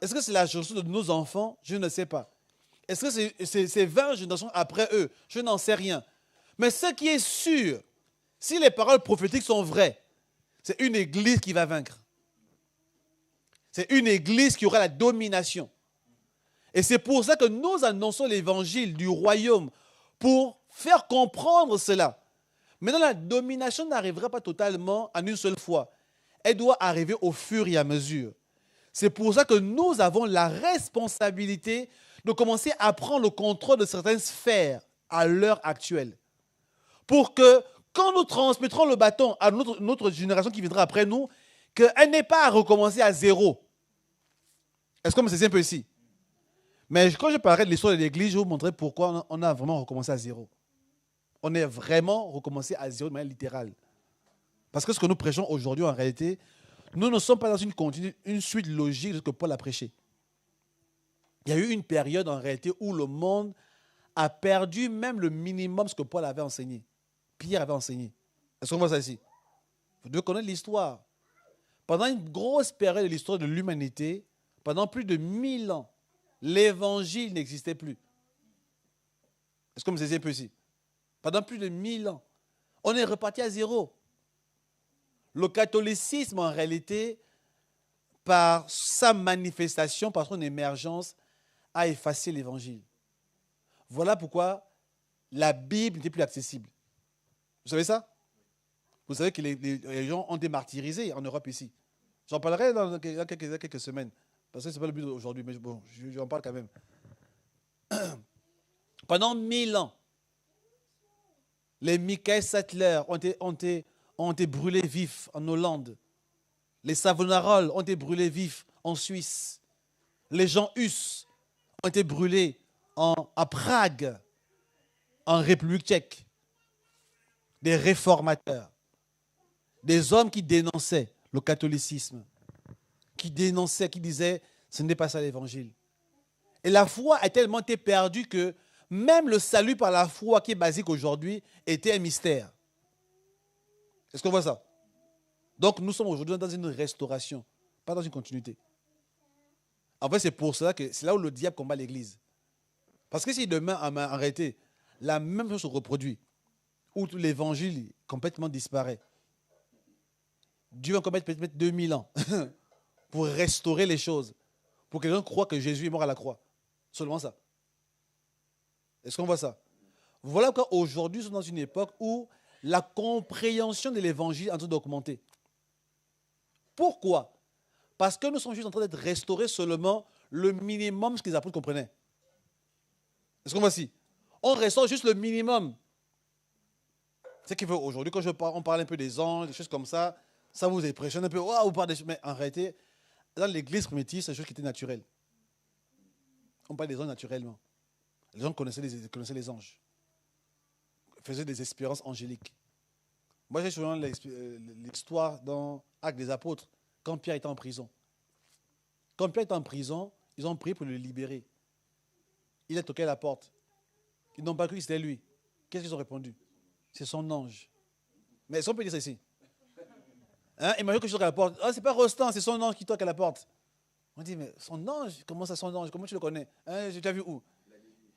Est-ce que c'est la génération de nos enfants? Je ne sais pas. Est-ce que c'est 20 générations après eux? Je n'en sais rien. Mais ce qui est sûr, si les paroles prophétiques sont vraies, c'est une Église qui va vaincre. C'est une Église qui aura la domination. Et c'est pour ça que nous annonçons l'évangile du royaume, pour faire comprendre cela. Maintenant, la domination n'arrivera pas totalement en une seule fois. Elle doit arriver au fur et à mesure. C'est pour ça que nous avons la responsabilité de commencer à prendre le contrôle de certaines sphères à l'heure actuelle. Pour que, quand nous transmettrons le bâton à notre génération qui viendra après nous, qu'elle n'ait pas à recommencer à zéro. Est-ce que c'est un peu ici? Mais quand je parlerai de l'histoire de l'Église, je vais vous montrer pourquoi on a vraiment recommencé à zéro. On est vraiment recommencé à zéro de manière littérale. Parce que ce que nous prêchons aujourd'hui, en réalité, nous ne sommes pas dans une suite logique de ce que Paul a prêché. Il y a eu une période, en réalité, où le monde a perdu même le minimum de ce que Paul avait enseigné. Pierre avait enseigné. Est-ce qu'on voit ça ici? Vous devez connaître l'histoire. Pendant une grosse période de l'histoire de l'humanité, pendant plus de 1000 ans, l'évangile n'existait plus. Est-ce que vous me saisissez un peu ici? Pendant plus de 1000 ans, on est reparti à zéro. Le catholicisme, en réalité, par sa manifestation, par son émergence, a effacé l'évangile. Voilà pourquoi la Bible n'était plus accessible. Vous savez ça? Vous savez que les gens ont été martyrisés en Europe ici. J'en parlerai dans quelques semaines. Parce que ce n'est pas le but d'aujourd'hui, mais bon, j'en parle quand même. Pendant 1000 ans, les Michael Sattler ont été brûlés vifs en Hollande. Les Savonarola ont été brûlés vifs en Suisse. Les Jean Hus ont été brûlés à Prague, en République tchèque. Des réformateurs, des hommes qui dénonçaient le catholicisme, qui dénonçaient, qui disaient ce n'est pas ça l'évangile. Et la foi a tellement été perdue que même le salut par la foi qui est basique aujourd'hui était un mystère. Est-ce qu'on voit ça? Donc nous sommes aujourd'hui dans une restauration, pas dans une continuité. En fait, c'est pour cela que c'est là où le diable combat l'Église. Parce que si demain, en réalité, la même chose se reproduit, où l'évangile complètement disparaît, Dieu va encore mettre 2000 ans pour restaurer les choses, pour que les gens croient que Jésus est mort à la croix. Seulement ça. Est-ce qu'on voit ça? Voilà pourquoi aujourd'hui, nous sommes dans une époque où la compréhension de l'évangile est en train d'augmenter. Pourquoi? Parce que nous sommes juste en train d'être restaurés seulement le minimum ce que les apôtres comprenaient. Est-ce qu'on voit ici? On restaure juste le minimum. C'est qu'il faut aujourd'hui, quand on parle un peu des anges, des choses comme ça vous impressionne un peu. Wow, vous parlez des choses. Mais en réalité, dans l'église primitive, c'est des choses qui étaient naturelles. On parle des anges naturellement. Les gens connaissaient les anges. Faisaient des expériences angéliques. Moi, j'ai souvent l'histoire dans Actes des Apôtres, quand Pierre était en prison. Quand Pierre était en prison, ils ont prié pour le libérer. Il a toqué à la porte. Ils n'ont pas cru que c'était lui. Qu'est-ce qu'ils ont répondu? C'est son ange. Mais est-ce qu'on peut dire ça ici? Hein, imagine que je toque à la porte. Ah, c'est pas Rostand, c'est son ange qui toque à la porte. On dit, mais son ange, comment ça son ange? Comment tu le connais? Hein, j'ai déjà vu où?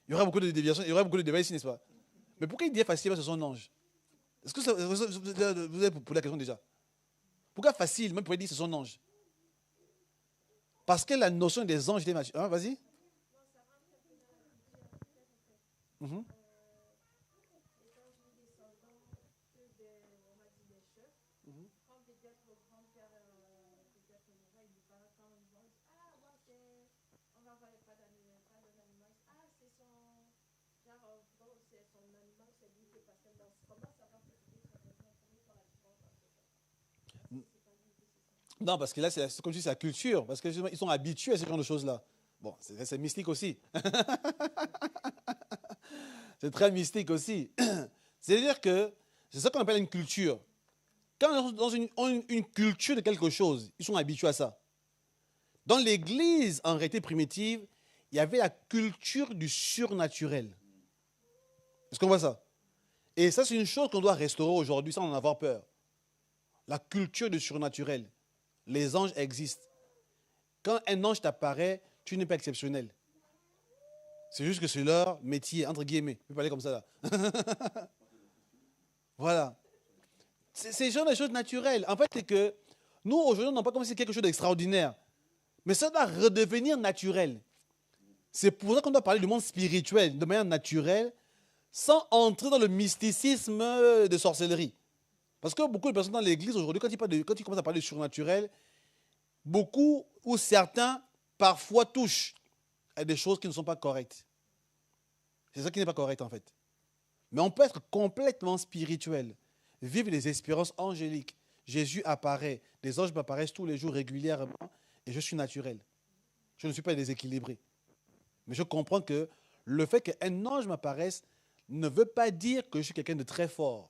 Il y aurait beaucoup de déviations, il y aurait beaucoup de débats ici, n'est-ce pas? Mais pourquoi il dit facilement c'est son ange? Est-ce que vous avez posé la question déjà? Pourquoi facile, même pour dire c'est son ange? Parce que la notion des anges, hein, vas-y. Mhm. Non, parce que là, c'est comme si c'est la culture, parce qu'ils sont habitués à ce genre de choses-là. Bon, c'est mystique aussi. C'est très mystique aussi. C'est-à-dire que c'est ça qu'on appelle une culture. Quand dans une culture de quelque chose, ils sont habitués à ça. Dans l'Église, en réalité primitive, il y avait la culture du surnaturel. Est-ce qu'on voit ça? Et ça, c'est une chose qu'on doit restaurer aujourd'hui sans en avoir peur. La culture du surnaturel. Les anges existent. Quand un ange t'apparaît, tu n'es pas exceptionnel. C'est juste que c'est leur métier, entre guillemets. Je peux parler comme ça là. Voilà. C'est genre de choses naturelles. En fait, c'est que nous, aujourd'hui, on n'a pas comme si c'était quelque chose d'extraordinaire. Mais ça doit redevenir naturel. C'est pour ça qu'on doit parler du monde spirituel de manière naturelle, sans entrer dans le mysticisme de sorcellerie. Parce que beaucoup de personnes dans l'église aujourd'hui, quand ils commencent à parler de surnaturel, beaucoup ou certains parfois touchent à des choses qui ne sont pas correctes. C'est ça qui n'est pas correct en fait. Mais on peut être complètement spirituel, vivre des expériences angéliques. Jésus apparaît, des anges m'apparaissent tous les jours régulièrement et je suis naturel. Je ne suis pas déséquilibré. Mais je comprends que le fait qu'un ange m'apparaisse ne veut pas dire que je suis quelqu'un de très fort.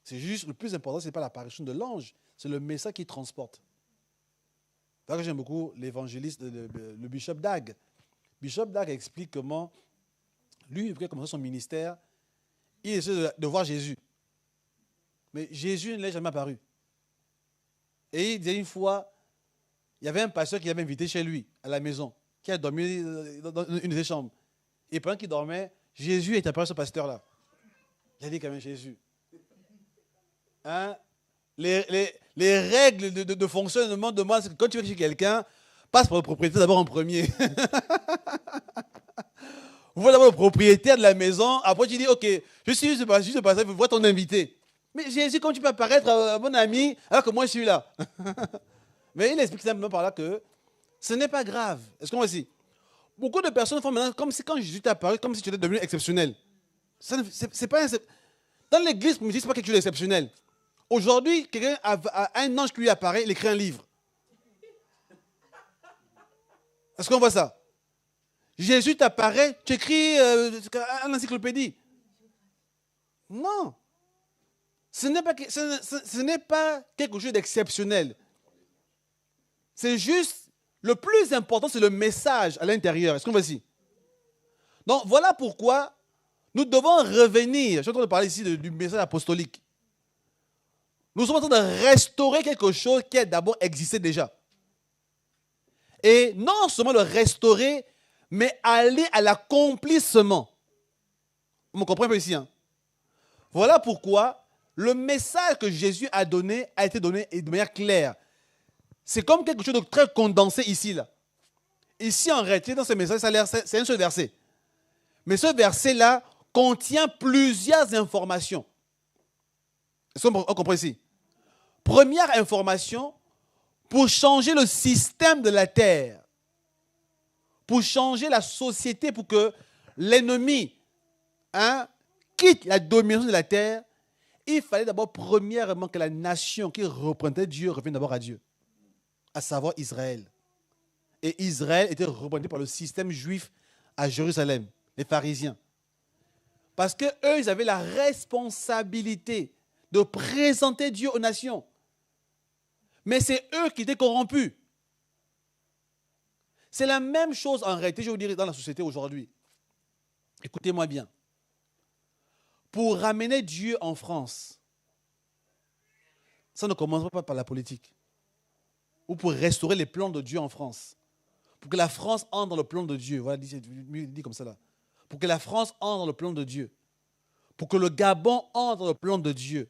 C'est juste, le plus important, ce n'est pas l'apparition de l'ange, c'est le message qu'il transporte. C'est que j'aime beaucoup l'évangéliste, le Bishop Dag. Bishop Dag explique comment, lui, il voulait commencer son ministère, il essaie de voir Jésus. Mais Jésus ne l'est jamais apparu. Et il disait une fois, il y avait un pasteur qui l'avait invité chez lui, à la maison, qui a dormi dans une de ses chambres. Et pendant qu'il dormait, Jésus est apparu à ce pasteur-là. Il a dit quand même Jésus. Hein? Les règles de fonctionnement de moi, c'est que quand tu veux chez quelqu'un, passe par le propriétaire d'abord en premier. Vous voyez d'abord le propriétaire de la maison, après tu dis, ok, je suis juste passé, je vois ton invité. Mais Jésus, comment tu peux apparaître, mon ami, alors que moi je suis là? Mais il explique simplement par là que ce n'est pas grave. Est-ce qu'on voit ici? Beaucoup de personnes font maintenant comme si quand Jésus t'apparaît, comme si tu étais devenu exceptionnel. C'est pas dans l'église, ce n'est pas quelque chose d'exceptionnel. Aujourd'hui, quelqu'un a un ange qui lui apparaît, il écrit un livre. Est-ce qu'on voit ça? Jésus t'apparaît, tu écris une encyclopédie. Non. Ce n'est pas quelque chose d'exceptionnel. C'est juste, le plus important, c'est le message à l'intérieur. Est-ce qu'on voit ici? Donc, voilà pourquoi nous devons revenir. Je suis en train de parler ici du message apostolique. Nous sommes en train de restaurer quelque chose qui a d'abord existé déjà. Et non seulement le restaurer, mais aller à l'accomplissement. Vous me comprenez un peu ici, hein? Voilà pourquoi le message que Jésus a donné a été donné de manière claire. C'est comme quelque chose de très condensé ici, là. Ici, en réalité, dans ce message, c'est un seul verset. Mais ce verset-là contient plusieurs informations. Est-ce qu'on comprend ici? Première information, pour changer le système de la terre, pour changer la société, pour que l'ennemi quitte la domination de la terre, il fallait d'abord, premièrement, que la nation qui représentait Dieu revienne d'abord à Dieu, à savoir Israël. Et Israël était représenté par le système juif à Jérusalem, les pharisiens. Parce qu'eux, ils avaient la responsabilité de présenter Dieu aux nations. Mais c'est eux qui étaient corrompus. C'est la même chose en réalité, je vous dirais, dans la société aujourd'hui. Écoutez-moi bien. Pour ramener Dieu en France, ça ne commence pas par la politique. Ou pour restaurer les plans de Dieu en France. Pour que la France entre dans le plan de Dieu. Voilà, dit comme ça là. Pour que la France entre dans le plan de Dieu. Pour que le Gabon entre dans le plan de Dieu.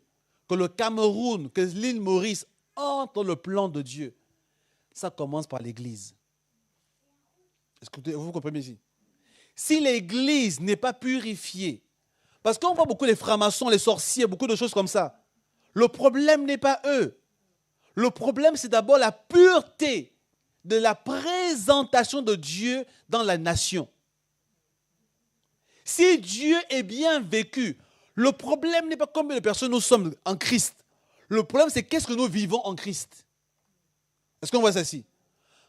Que le Cameroun, que l'île Maurice entre dans le plan de Dieu. Ça commence par l'Église. Est-ce que vous comprenez ici? Si l'Église n'est pas purifiée, parce qu'on voit beaucoup les francs-maçons, les sorciers, beaucoup de choses comme ça. Le problème n'est pas eux. Le problème, c'est d'abord la pureté de la présentation de Dieu dans la nation. Si Dieu est bien vécu, le problème n'est pas combien de personnes nous sommes en Christ. Le problème, c'est qu'est-ce que nous vivons en Christ. Est-ce qu'on voit ça ici?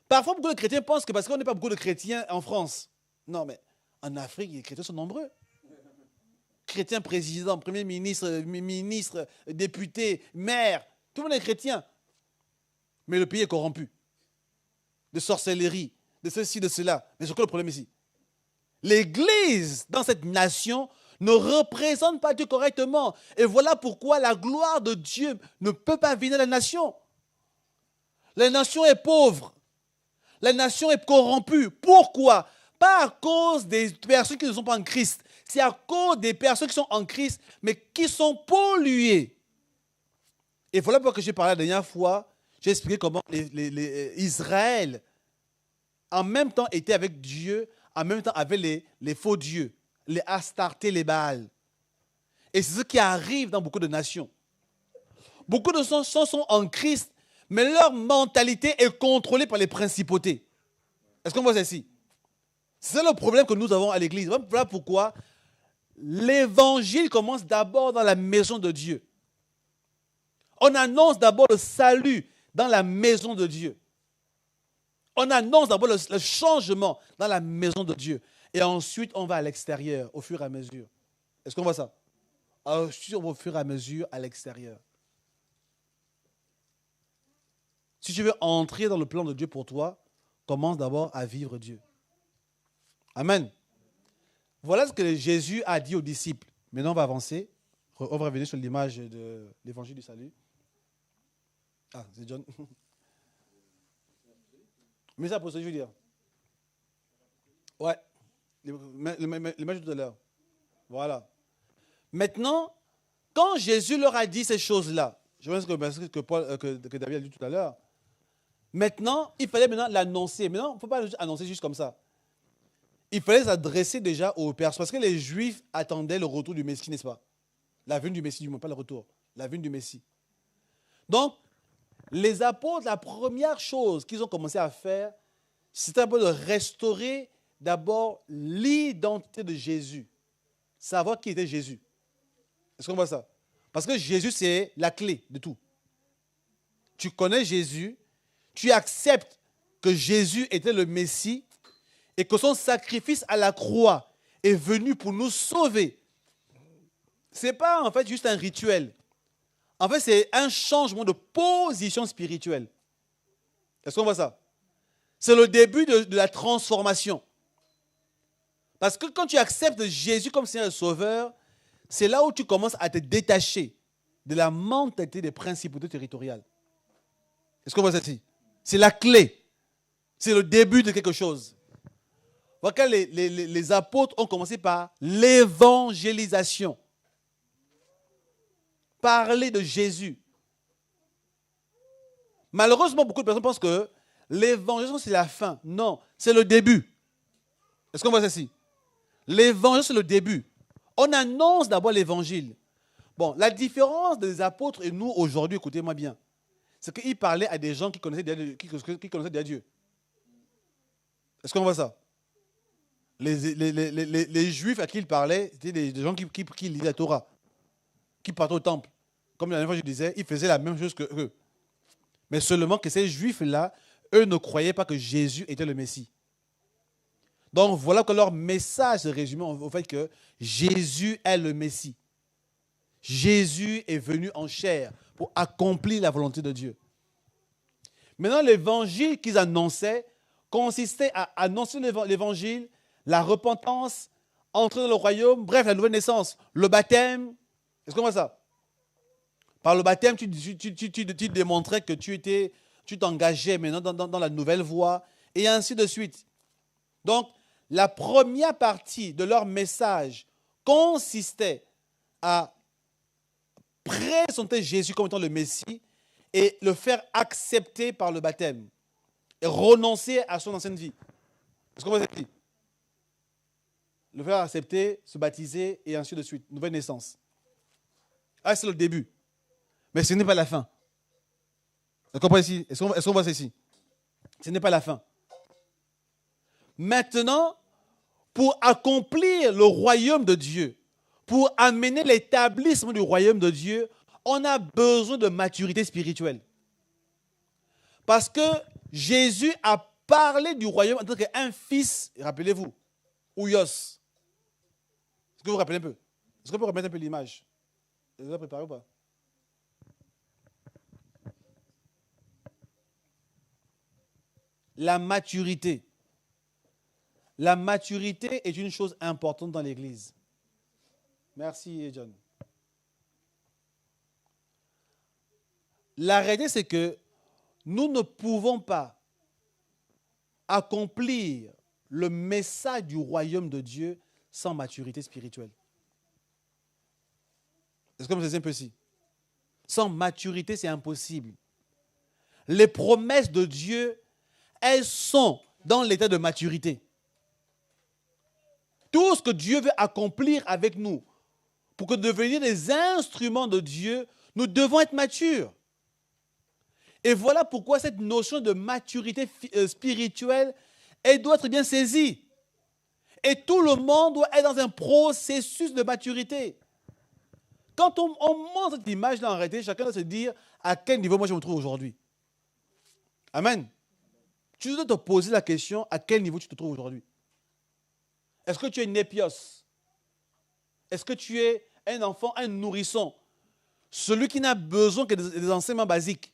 Parfois, beaucoup de chrétiens pensent que parce qu'on n'est pas beaucoup de chrétiens en France. Non, mais en Afrique, les chrétiens sont nombreux. Chrétiens présidents, premier ministre, ministre, député, maire, tout le monde est chrétien. Mais le pays est corrompu. De sorcellerie, de ceci, de cela. Mais c'est quoi le problème ici? L'Église, dans cette nation, ne représente pas Dieu correctement. Et voilà pourquoi la gloire de Dieu ne peut pas venir de la nation. La nation est pauvre. La nation est corrompue. Pourquoi? Pas à cause des personnes qui ne sont pas en Christ. C'est à cause des personnes qui sont en Christ, mais qui sont polluées. Et voilà pourquoi j'ai parlé la dernière fois. J'ai expliqué comment Israël, en même temps, était avec Dieu, en même temps avait les faux dieux, les Astartés, les Baals. Et c'est ce qui arrive dans beaucoup de nations. Beaucoup de gens sont en Christ, mais leur mentalité est contrôlée par les principautés. Est-ce qu'on voit ça ici? C'est le problème que nous avons à l'Église. Voilà pourquoi l'évangile commence d'abord dans la maison de Dieu. On annonce d'abord le salut dans la maison de Dieu. On annonce d'abord le changement dans la maison de Dieu. Et ensuite, on va à l'extérieur, au fur et à mesure. Est-ce qu'on voit ça? Ensuite, on va au fur et à mesure à l'extérieur. Si tu veux entrer dans le plan de Dieu pour toi, commence d'abord à vivre Dieu. Amen. Voilà ce que Jésus a dit aux disciples. Maintenant, on va avancer. On va revenir sur l'image de l'évangile du salut. Ah, c'est John. Mais ça, pour ce que je veux dire. Ouais. L'image de tout à l'heure. Voilà. Maintenant, quand Jésus leur a dit ces choses-là, je pense que David a dit tout à l'heure, maintenant, il fallait maintenant l'annoncer. Maintenant, il ne faut pas annoncer juste comme ça. Il fallait s'adresser déjà aux personnes. Parce que les Juifs attendaient le retour du Messie, n'est-ce pas? La venue du Messie, du moins, pas le retour. La venue du Messie. Donc, les apôtres, la première chose qu'ils ont commencé à faire, c'était d'abord de restaurer d'abord l'identité de Jésus. Savoir qui était Jésus. Est-ce qu'on voit ça? Parce que Jésus, c'est la clé de tout. Tu connais Jésus, tu acceptes que Jésus était le Messie et que son sacrifice à la croix est venu pour nous sauver. Ce n'est pas en fait juste un rituel. En fait, c'est un changement de position spirituelle. Est-ce qu'on voit ça? C'est le début de la transformation. Parce que quand tu acceptes Jésus comme Seigneur et Sauveur, c'est là où tu commences à te détacher de la mentalité des principautés territoriales. Est-ce qu'on voit ça ici? C'est la clé. C'est le début de quelque chose. Voilà, les apôtres ont commencé par l'évangélisation. Parler de Jésus. Malheureusement, beaucoup de personnes pensent que l'évangélisation, c'est la fin. Non, c'est le début. Est-ce qu'on voit ça ici? L'évangile, c'est le début. On annonce d'abord l'évangile. Bon, la différence des apôtres et nous aujourd'hui, écoutez-moi bien, c'est qu'ils parlaient à des gens qui connaissaient déjà Dieu. Est-ce qu'on voit ça? Les Juifs à qui ils parlaient, c'était des gens qui lisaient la Torah, qui partaient au temple. Comme la dernière fois je disais, ils faisaient la même chose qu'eux. Mais seulement que ces Juifs-là, eux ne croyaient pas que Jésus était le Messie. Donc voilà que leur message se résumait au fait que Jésus est le Messie. Jésus est venu en chair pour accomplir la volonté de Dieu. Maintenant, l'évangile qu'ils annonçaient consistait à annoncer l'évangile, la repentance, entrer dans le royaume, bref, la nouvelle naissance, le baptême. Est-ce qu'on voit ça? Par le baptême, tu démontrais que tu t'engageais maintenant dans la nouvelle voie, et ainsi de suite. Donc, la première partie de leur message consistait à présenter Jésus comme étant le Messie et le faire accepter par le baptême et renoncer à son ancienne vie. Est-ce qu'on va dire? Le faire accepter, se baptiser et ainsi de suite. Nouvelle naissance. Ah, c'est le début. Mais ce n'est pas la fin. Vous comprenez ici? Est-ce qu'on voit ça ici? Ce n'est pas la fin. Maintenant, pour accomplir le royaume de Dieu, pour amener l'établissement du royaume de Dieu, on a besoin de maturité spirituelle. Parce que Jésus a parlé du royaume en tant qu'un fils, rappelez-vous, Ouyos. Est-ce que vous vous rappelez un peu? Est-ce qu'on peut remettre un peu l'image? Vous avez préparé ou pas? La maturité. La maturité est une chose importante dans l'Église. Merci, John. La réalité, c'est que nous ne pouvons pas accomplir le message du royaume de Dieu sans maturité spirituelle. Est-ce que vous êtes un peu ici? Sans maturité, c'est impossible. Les promesses de Dieu, elles sont dans l'état de maturité. Tout ce que Dieu veut accomplir avec nous, pour que devenir des instruments de Dieu, nous devons être matures. Et voilà pourquoi cette notion de maturité spirituelle, elle doit être bien saisie. Et tout le monde doit être dans un processus de maturité. Quand on montre cette image-là en réalité, chacun doit se dire à quel niveau moi je me trouve aujourd'hui. Amen. Tu dois te poser la question à quel niveau tu te trouves aujourd'hui. Est-ce que tu es népios? Est-ce que tu es un enfant, un nourrisson? Celui qui n'a besoin que des enseignements basiques.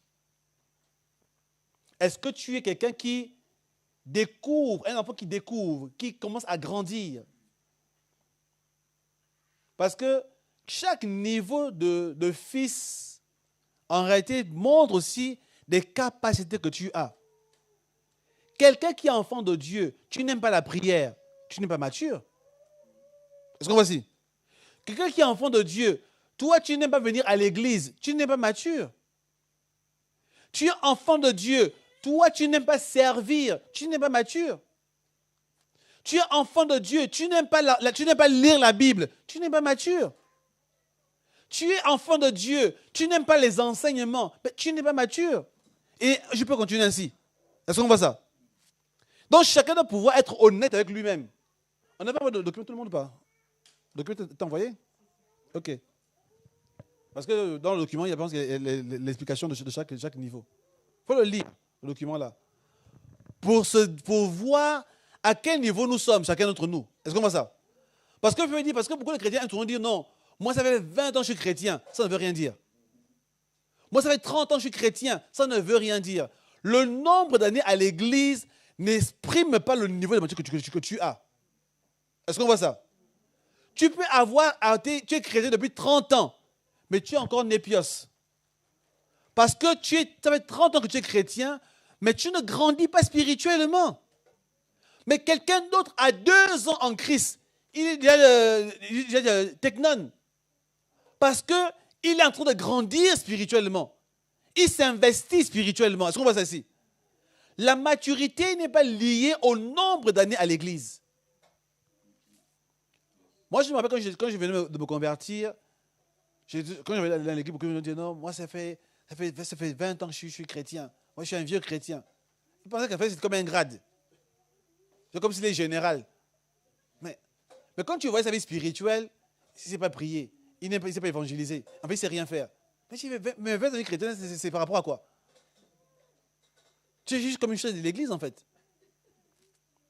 Est-ce que tu es quelqu'un qui découvre, un enfant qui découvre, qui commence à grandir? Parce que chaque niveau de fils, en réalité, montre aussi des capacités que tu as. Quelqu'un qui est enfant de Dieu, tu n'aimes pas la prière, tu n'es pas mature. Est-ce qu'on voit ici? Quelqu'un qui est enfant de Dieu, toi, tu n'aimes pas venir à l'église, tu n'es pas mature. Tu es enfant de Dieu, toi, tu n'aimes pas servir, tu n'es pas mature. Tu es enfant de Dieu, tu n'aimes pas lire la Bible, tu n'es pas mature. Tu es enfant de Dieu, tu n'aimes pas les enseignements, mais tu n'es pas mature. Et je peux continuer ainsi. Est-ce qu'on voit ça? Donc, chacun doit pouvoir être honnête avec lui-même. On n'a pas de document, tout le monde ou pas? Le document est envoyé? Ok. Parce que dans le document, il y a l'explication de chaque niveau. Il faut le lire, le document-là. Pour voir à quel niveau nous sommes, chacun d'entre nous. Est-ce qu'on voit ça? Parce que beaucoup de chrétiens vont dire non, moi ça fait 20 ans que je suis chrétien, ça ne veut rien dire. Moi ça fait 30 ans que je suis chrétien, ça ne veut rien dire. Le nombre d'années à l'église n'exprime pas le niveau de maturité que tu as. Est-ce qu'on voit ça? Tu es chrétien depuis 30 ans, mais tu es encore népios. Parce que ça fait 30 ans que tu es chrétien, mais tu ne grandis pas spirituellement. Mais quelqu'un d'autre a 2 ans en Christ, il est déjà technon. Parce qu'il est en train de grandir spirituellement. Il s'investit spirituellement. Est-ce qu'on voit ça ici? La maturité n'est pas liée au nombre d'années à l'église. Moi, je me rappelle quand je venais de me convertir, quand je venais dans l'église, beaucoup de gens disaient non, moi, ça fait 20 ans que je suis chrétien. Moi, je suis un vieux chrétien. Je pensais qu'en fait, c'est comme un grade. C'est comme s'il est général. Mais quand tu vois sa vie spirituelle, il ne sait pas prier, il ne sait pas évangéliser, en fait, il ne sait rien faire. Mais 20 années chrétiennes, c'est par rapport à quoi? Tu es juste comme une chaise de l'église, en fait.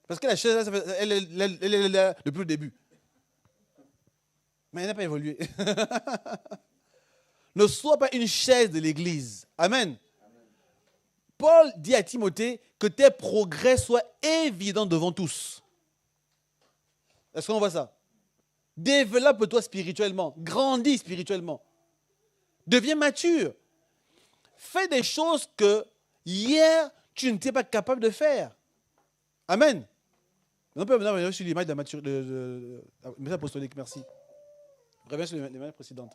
Parce que la chaise, elle est là depuis le début. Mais elle n'a pas évolué. Ne sois pas une chaise de l'église. Amen. Paul dit à Timothée que tes progrès soient évidents devant tous. Est-ce qu'on voit ça? Développe-toi spirituellement. Grandis spirituellement. Deviens mature. Fais des choses que hier, tu n'étais pas capable de faire. Amen. On peut revenir sur l'image de la maturité, de apostolique, merci. Reviens sur l'image précédente.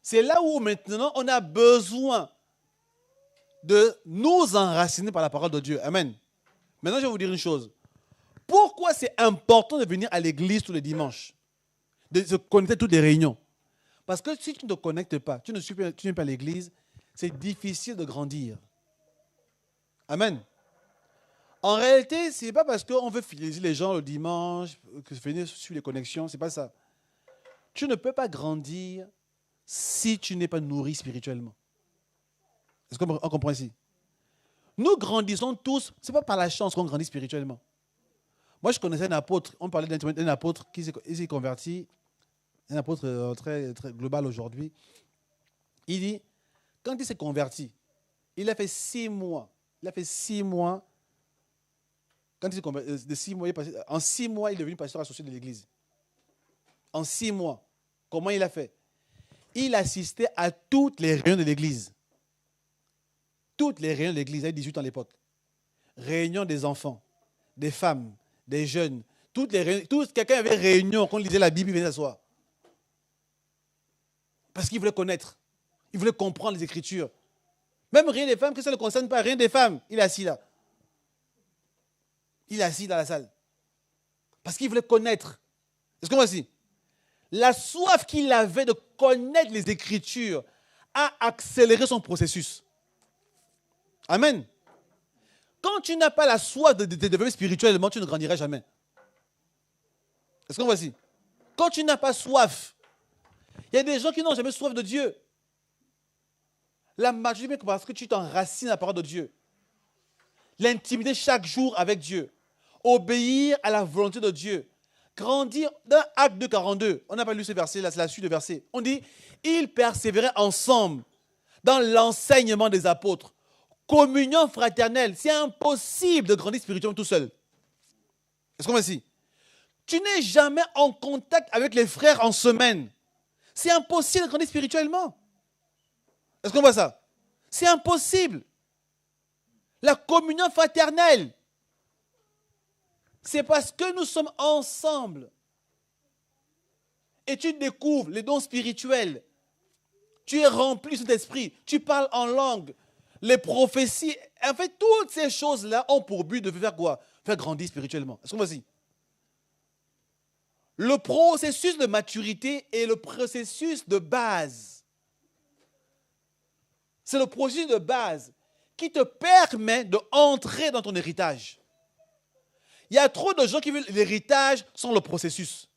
C'est là où maintenant on a besoin de nous enraciner par la parole de Dieu. Amen. Maintenant, je vais vous dire une chose. Pourquoi c'est important de venir à l'église tous les dimanches? De se connecter à toutes les réunions? Parce que si tu ne te connectes pas, tu n'es pas à l'église, c'est difficile de grandir. Amen. En réalité, ce n'est pas parce qu'on veut fidéliser les gens le dimanche, que venir suivre les connexions, ce n'est pas ça. Tu ne peux pas grandir si tu n'es pas nourri spirituellement. Est-ce qu'on comprend ici? Nous grandissons tous, ce n'est pas par la chance qu'on grandit spirituellement. Moi, je connaissais un apôtre, on parlait d'un apôtre qui s'est converti, un apôtre très, très global aujourd'hui. Il dit, quand il s'est converti, il a fait 6 mois. Il a fait 6 mois. Quand il s'est converti, de 6 mois, en 6 mois, il est devenu pasteur associé de l'église. En 6 mois. Comment il a fait? Il assistait à toutes les réunions de l'église. Toutes les réunions de l'église, il avait 18 ans à l'époque. Réunion des enfants, des femmes, des jeunes. Toutes les réunions, quelqu'un avait réunion, quand on lisait la Bible, il venait s'asseoir. Parce qu'il voulait connaître. Il voulait comprendre les Écritures. Même rien des femmes, que ça ne le concerne pas, rien des femmes. Il est assis là. Il est assis dans la salle. Parce qu'il voulait connaître. Est-ce qu'on voit ici? La soif qu'il avait de connaître les Écritures a accéléré son processus. Amen. Quand tu n'as pas la soif de développer spirituellement, tu ne grandiras jamais. Est-ce qu'on voit ici? Quand tu n'as pas soif, il y a des gens qui n'ont jamais soif de Dieu. La majorité, parce que tu t'enracines à la parole de Dieu. L'intimité chaque jour avec Dieu. Obéir à la volonté de Dieu. Grandir. Dans Acte 2:42, on n'a pas lu ce verset là, c'est la suite du verset. On dit, ils persévéraient ensemble dans l'enseignement des apôtres. Communion fraternelle. C'est impossible de grandir spirituellement tout seul. Est-ce qu'on voit ici? Tu n'es jamais en contact avec les frères en semaine. C'est impossible de grandir spirituellement. Est-ce qu'on voit ça? C'est impossible. La communion fraternelle. C'est parce que nous sommes ensemble. Et tu découvres les dons spirituels. Tu es rempli de cet esprit. Tu parles en langue. Les prophéties. En fait, toutes ces choses-là ont pour but de faire quoi? Faire grandir spirituellement. Est-ce qu'on voit ici? Le processus de maturité est le processus de base. C'est le processus de base qui te permet d'entrer dans ton héritage. Il y a trop de gens qui veulent l'héritage sans le processus.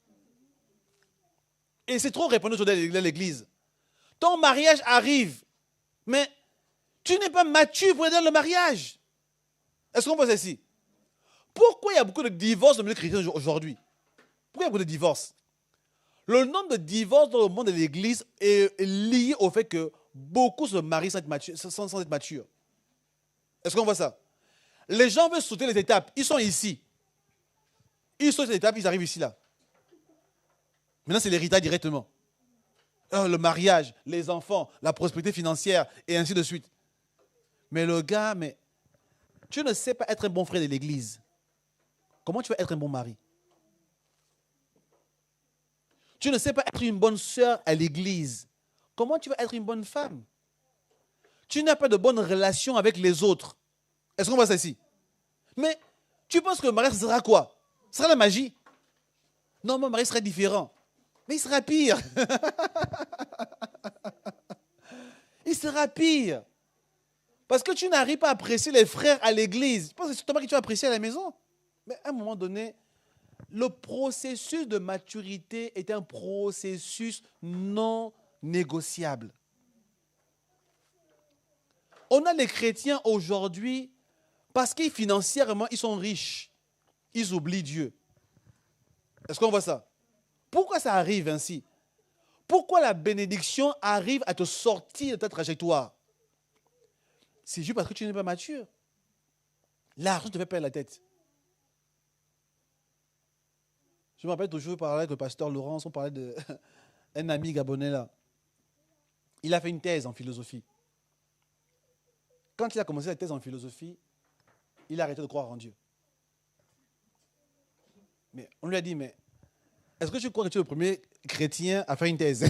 Et c'est trop répandu aujourd'hui dans l'église. Ton mariage arrive, mais tu n'es pas mature pour aider dans le mariage. Est-ce qu'on voit ça ici? Pourquoi il y a beaucoup de divorces dans le milieu chrétien aujourd'hui? Pourquoi il y a beaucoup de divorces? Le nombre de divorces dans le monde de l'église est lié au fait que beaucoup se marient sans être matures. Est-ce qu'on voit ça? Les gens veulent sauter les étapes. Ils sont ici. Ils sautent les étapes, ils arrivent ici, là. Maintenant, c'est l'héritage directement. Le mariage, les enfants, la prospérité financière, et ainsi de suite. Mais le gars, tu ne sais pas être un bon frère de l'église. Comment tu vas être un bon mari? Tu ne sais pas être une bonne sœur à l'église. Comment tu vas être une bonne femme? Tu n'as pas de bonne relation avec les autres. Est-ce qu'on voit ça ici? Mais tu penses que le mariage sera quoi? Ce sera la magie? Non, mon mari sera différent. Mais il sera pire. Il sera pire. Parce que tu n'arrives pas à apprécier les frères à l'église. Tu penses que c'est toi que tu vas apprécier à la maison? Mais à un moment donné, le processus de maturité est un processus non négociable. On a les chrétiens aujourd'hui parce que financièrement, ils sont riches. Ils oublient Dieu. Est-ce qu'on voit ça? Pourquoi ça arrive ainsi? Pourquoi la bénédiction arrive à te sortir de ta trajectoire? C'est juste parce que tu n'es pas mature. L'argent te fait perdre la tête. Je me rappelle toujours, je parlais avec le pasteur Laurence, on parlait d'un ami gabonais là. il a fait une thèse en philosophie. Quand il a commencé la thèse en philosophie, il a arrêté de croire en Dieu. Mais on lui a dit, mais est-ce que tu crois que tu es le premier chrétien à faire une thèse?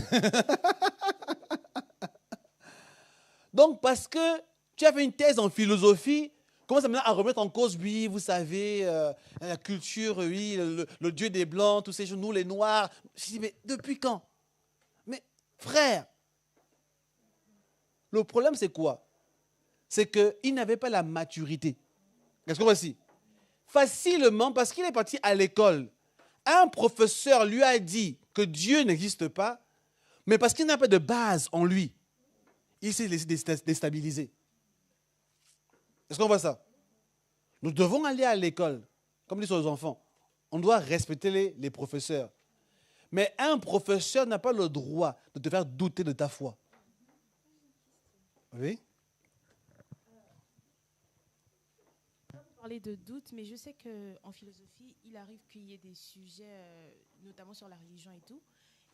Donc, parce que tu as fait une thèse en philosophie, commence maintenant à remettre en cause, oui, vous savez, la culture, oui, le Dieu des Blancs, tous ces gens, nous les Noirs. Je dis, mais depuis quand? Mais frère, le problème c'est quoi? C'est qu'il n'avait pas la maturité. Qu'est-ce qu'on voit ici? Facilement, parce qu'il est parti à l'école, un professeur lui a dit que Dieu n'existe pas, mais parce qu'il n'a pas de base en lui, il s'est laissé déstabiliser. Est-ce qu'on voit ça? Nous devons aller à l'école, comme disent les enfants. On doit respecter les professeurs. Mais un professeur n'a pas le droit de te faire douter de ta foi. Oui? Parler de doute, mais je sais qu'en philosophie, il arrive qu'il y ait des sujets, notamment sur la religion et tout.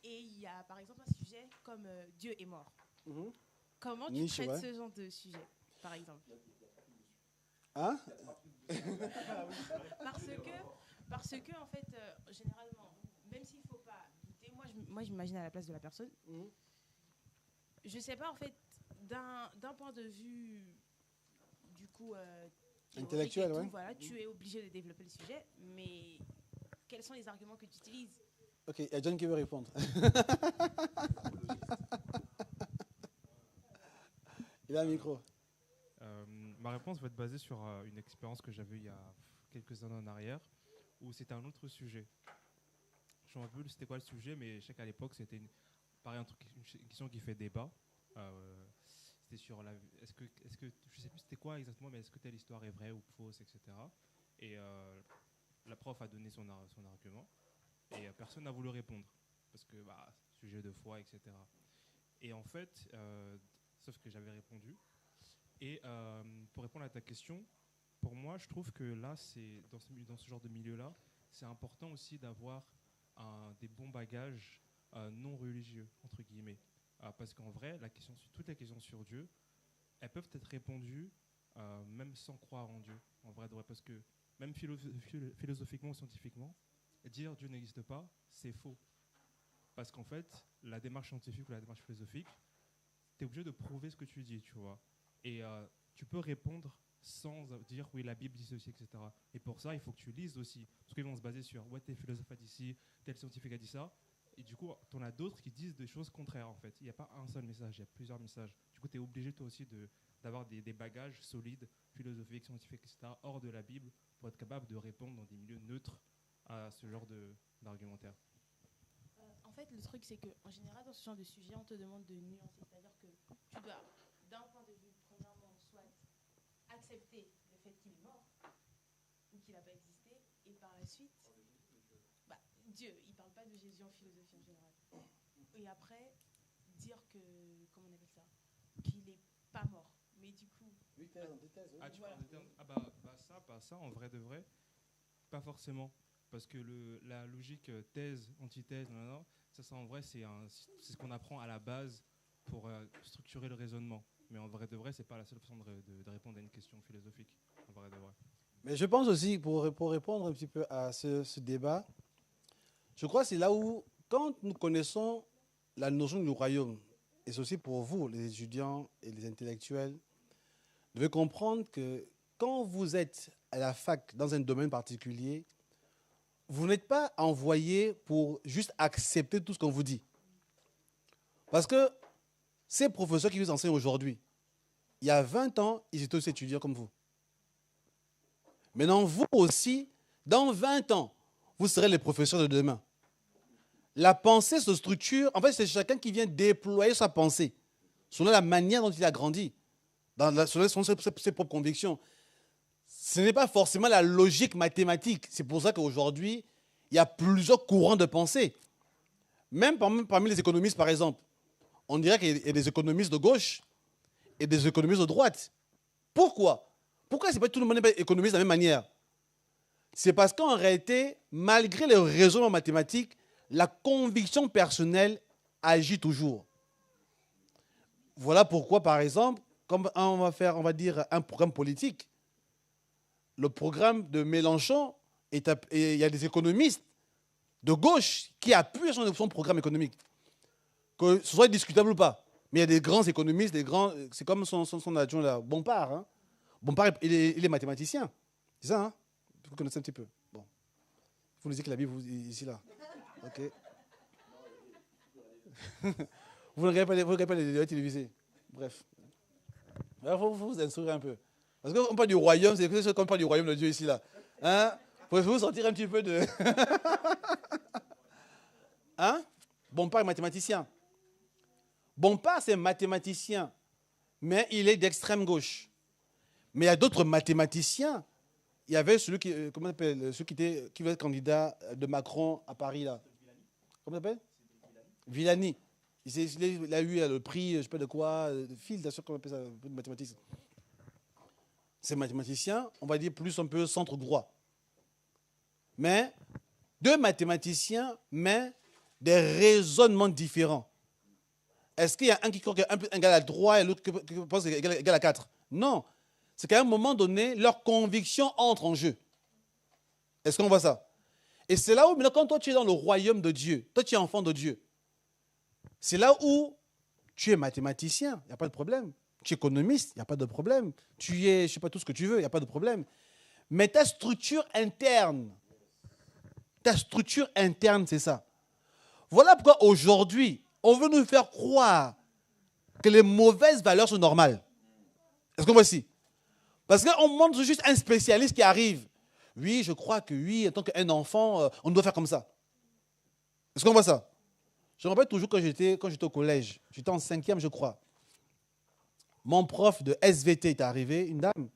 Et il y a par exemple un sujet comme Dieu est mort. Comment tu traites ce genre de sujet, par exemple? Hein? Parce que en fait, généralement, même s'il ne faut pas douter, moi j'imagine à la place de la personne. Je ne sais pas, en fait, d'un point de vue, du coup... intellectuel, oui. Voilà, tu es obligé de développer le sujet, mais quels sont les arguments que tu utilises? Ok, il y a John qui veut répondre. Il a un micro. Ma réponse va être basée sur une expérience que j'avais il y a quelques années en arrière, où c'était un autre sujet. Je ne me rappelle plus c'était quoi le sujet, mais je sais qu'à l'époque, c'était pareil, une question qui fait débat. C'était sur est-ce que je sais plus c'était quoi exactement, mais est-ce que telle histoire est vraie ou fausse, etc. Et la prof a donné son argument et personne n'a voulu répondre parce que sujet de foi, etc. Et en fait, sauf que j'avais répondu. Et pour répondre à ta question, pour moi, je trouve que là, c'est dans ce genre de milieu-là, c'est important aussi d'avoir des bons bagages non religieux entre guillemets. Parce qu'en vrai, toutes les questions sur Dieu, elles peuvent être répondues même sans croire en Dieu. En vrai, parce que même philosophiquement ou scientifiquement, dire Dieu n'existe pas, c'est faux. Parce qu'en fait, la démarche scientifique ou la démarche philosophique, tu es obligé de prouver ce que tu dis, tu vois. Et tu peux répondre sans dire oui, la Bible dit ceci, etc. Et pour ça, il faut que tu lises aussi. Parce qu'ils vont se baser sur tel philosophe a dit ci, tel scientifique a dit ça. Et du coup, tu en as d'autres qui disent des choses contraires, en fait. Il n'y a pas un seul message, il y a plusieurs messages. Du coup, tu es obligé, toi aussi, d'avoir des bagages solides, philosophiques, scientifiques, etc., hors de la Bible, pour être capable de répondre dans des milieux neutres à ce genre d'argumentaire. En fait, le truc, c'est qu'en général, dans ce genre de sujet, on te demande de nuancer. C'est-à-dire que tu dois, d'un point de vue, premièrement, soit accepter le fait qu'il est mort, ou qu'il n'a pas existé, et par la suite... Dieu, il ne parle pas de Jésus en philosophie en général. Et après, dire que, comment on appelle ça, qu'il n'est pas mort. Mais du coup... Oui, thèse. Ah, tu parles de termes. Ça, en vrai de vrai, pas forcément. Parce que la logique thèse, antithèse, ça en vrai, c'est ce qu'on apprend à la base pour structurer le raisonnement. Mais en vrai de vrai, ce n'est pas la seule façon de répondre à une question philosophique. En vrai de vrai. Mais je pense aussi, pour répondre un petit peu à ce débat, je crois que c'est là où, quand nous connaissons la notion du royaume, et c'est aussi pour vous, les étudiants et les intellectuels, vous devez comprendre que quand vous êtes à la fac dans un domaine particulier, vous n'êtes pas envoyé pour juste accepter tout ce qu'on vous dit. Parce que ces professeurs qui vous enseignent aujourd'hui, il y a 20 ans, ils étaient aussi étudiants comme vous. Maintenant, vous aussi, dans 20 ans, vous serez les professeurs de demain. La pensée se structure, en fait, c'est chacun qui vient déployer sa pensée selon la manière dont il a grandi, selon ses propres convictions. Ce n'est pas forcément la logique mathématique. C'est pour ça qu'aujourd'hui, il y a plusieurs courants de pensée. Même parmi les économistes, par exemple, on dirait qu'il y a des économistes de gauche et des économistes de droite. Pourquoi? Pourquoi c'est pas tout le monde n'est pas économiste de la même manière? C'est parce qu'en réalité, malgré les raisonnements mathématiques, la conviction personnelle agit toujours. Voilà pourquoi, par exemple, comme on va dire un programme politique, le programme de Mélenchon, il y a des économistes de gauche qui appuient son programme économique. Que ce soit discutable ou pas. Mais il y a des grands économistes, c'est comme son adjoint là, Bompard. Hein. Bompard, il est mathématicien. C'est ça, hein? Vous connaissez un petit peu. Bon. Vous lisez que la Bible ici, là. OK. Vous ne regardez pas les débats télévisés. Bref. Il faut vous instruire un peu. Parce qu'on parle du royaume, c'est comme on parle du royaume de Dieu ici, là. Hein? Faut vous sortir un petit peu de... Hein? Bompard est mathématicien. Bompard, c'est mathématicien, mais il est d'extrême gauche. Mais il y a d'autres mathématiciens. Il y avait celui qui, comment on appelle, celui qui veut être candidat de Macron à Paris, là. Comment on appelle? Villani. Il a eu le prix, je ne sais pas de quoi, de fil, bien sûr, comment on appelle ça, de mathématiques. C'est mathématicien, on va dire plus un peu centre droit. Mais deux mathématiciens, mais des raisonnements différents. Est-ce qu'il y a un qui croit qu'un égale à 3 et l'autre qui pense qu'il égale à 4? Non. C'est qu'à un moment donné, leurs convictions entrent en jeu. Est-ce qu'on voit ça? Et c'est là où, maintenant, quand toi tu es dans le royaume de Dieu, toi tu es enfant de Dieu, c'est là où tu es mathématicien, il n'y a pas de problème. Tu es économiste, il n'y a pas de problème. Tu es, je ne sais pas, tout ce que tu veux, il n'y a pas de problème. Mais ta structure interne, c'est ça. Voilà pourquoi aujourd'hui, on veut nous faire croire que les mauvaises valeurs sont normales. Est-ce qu'on voit ici? Parce qu'on montre juste un spécialiste qui arrive. Oui, je crois que oui, en tant qu'un enfant, on doit faire comme ça. Est-ce qu'on voit ça? Je me rappelle toujours quand j'étais au collège, j'étais en 5e, je crois. Mon prof de SVT est arrivé, une dame,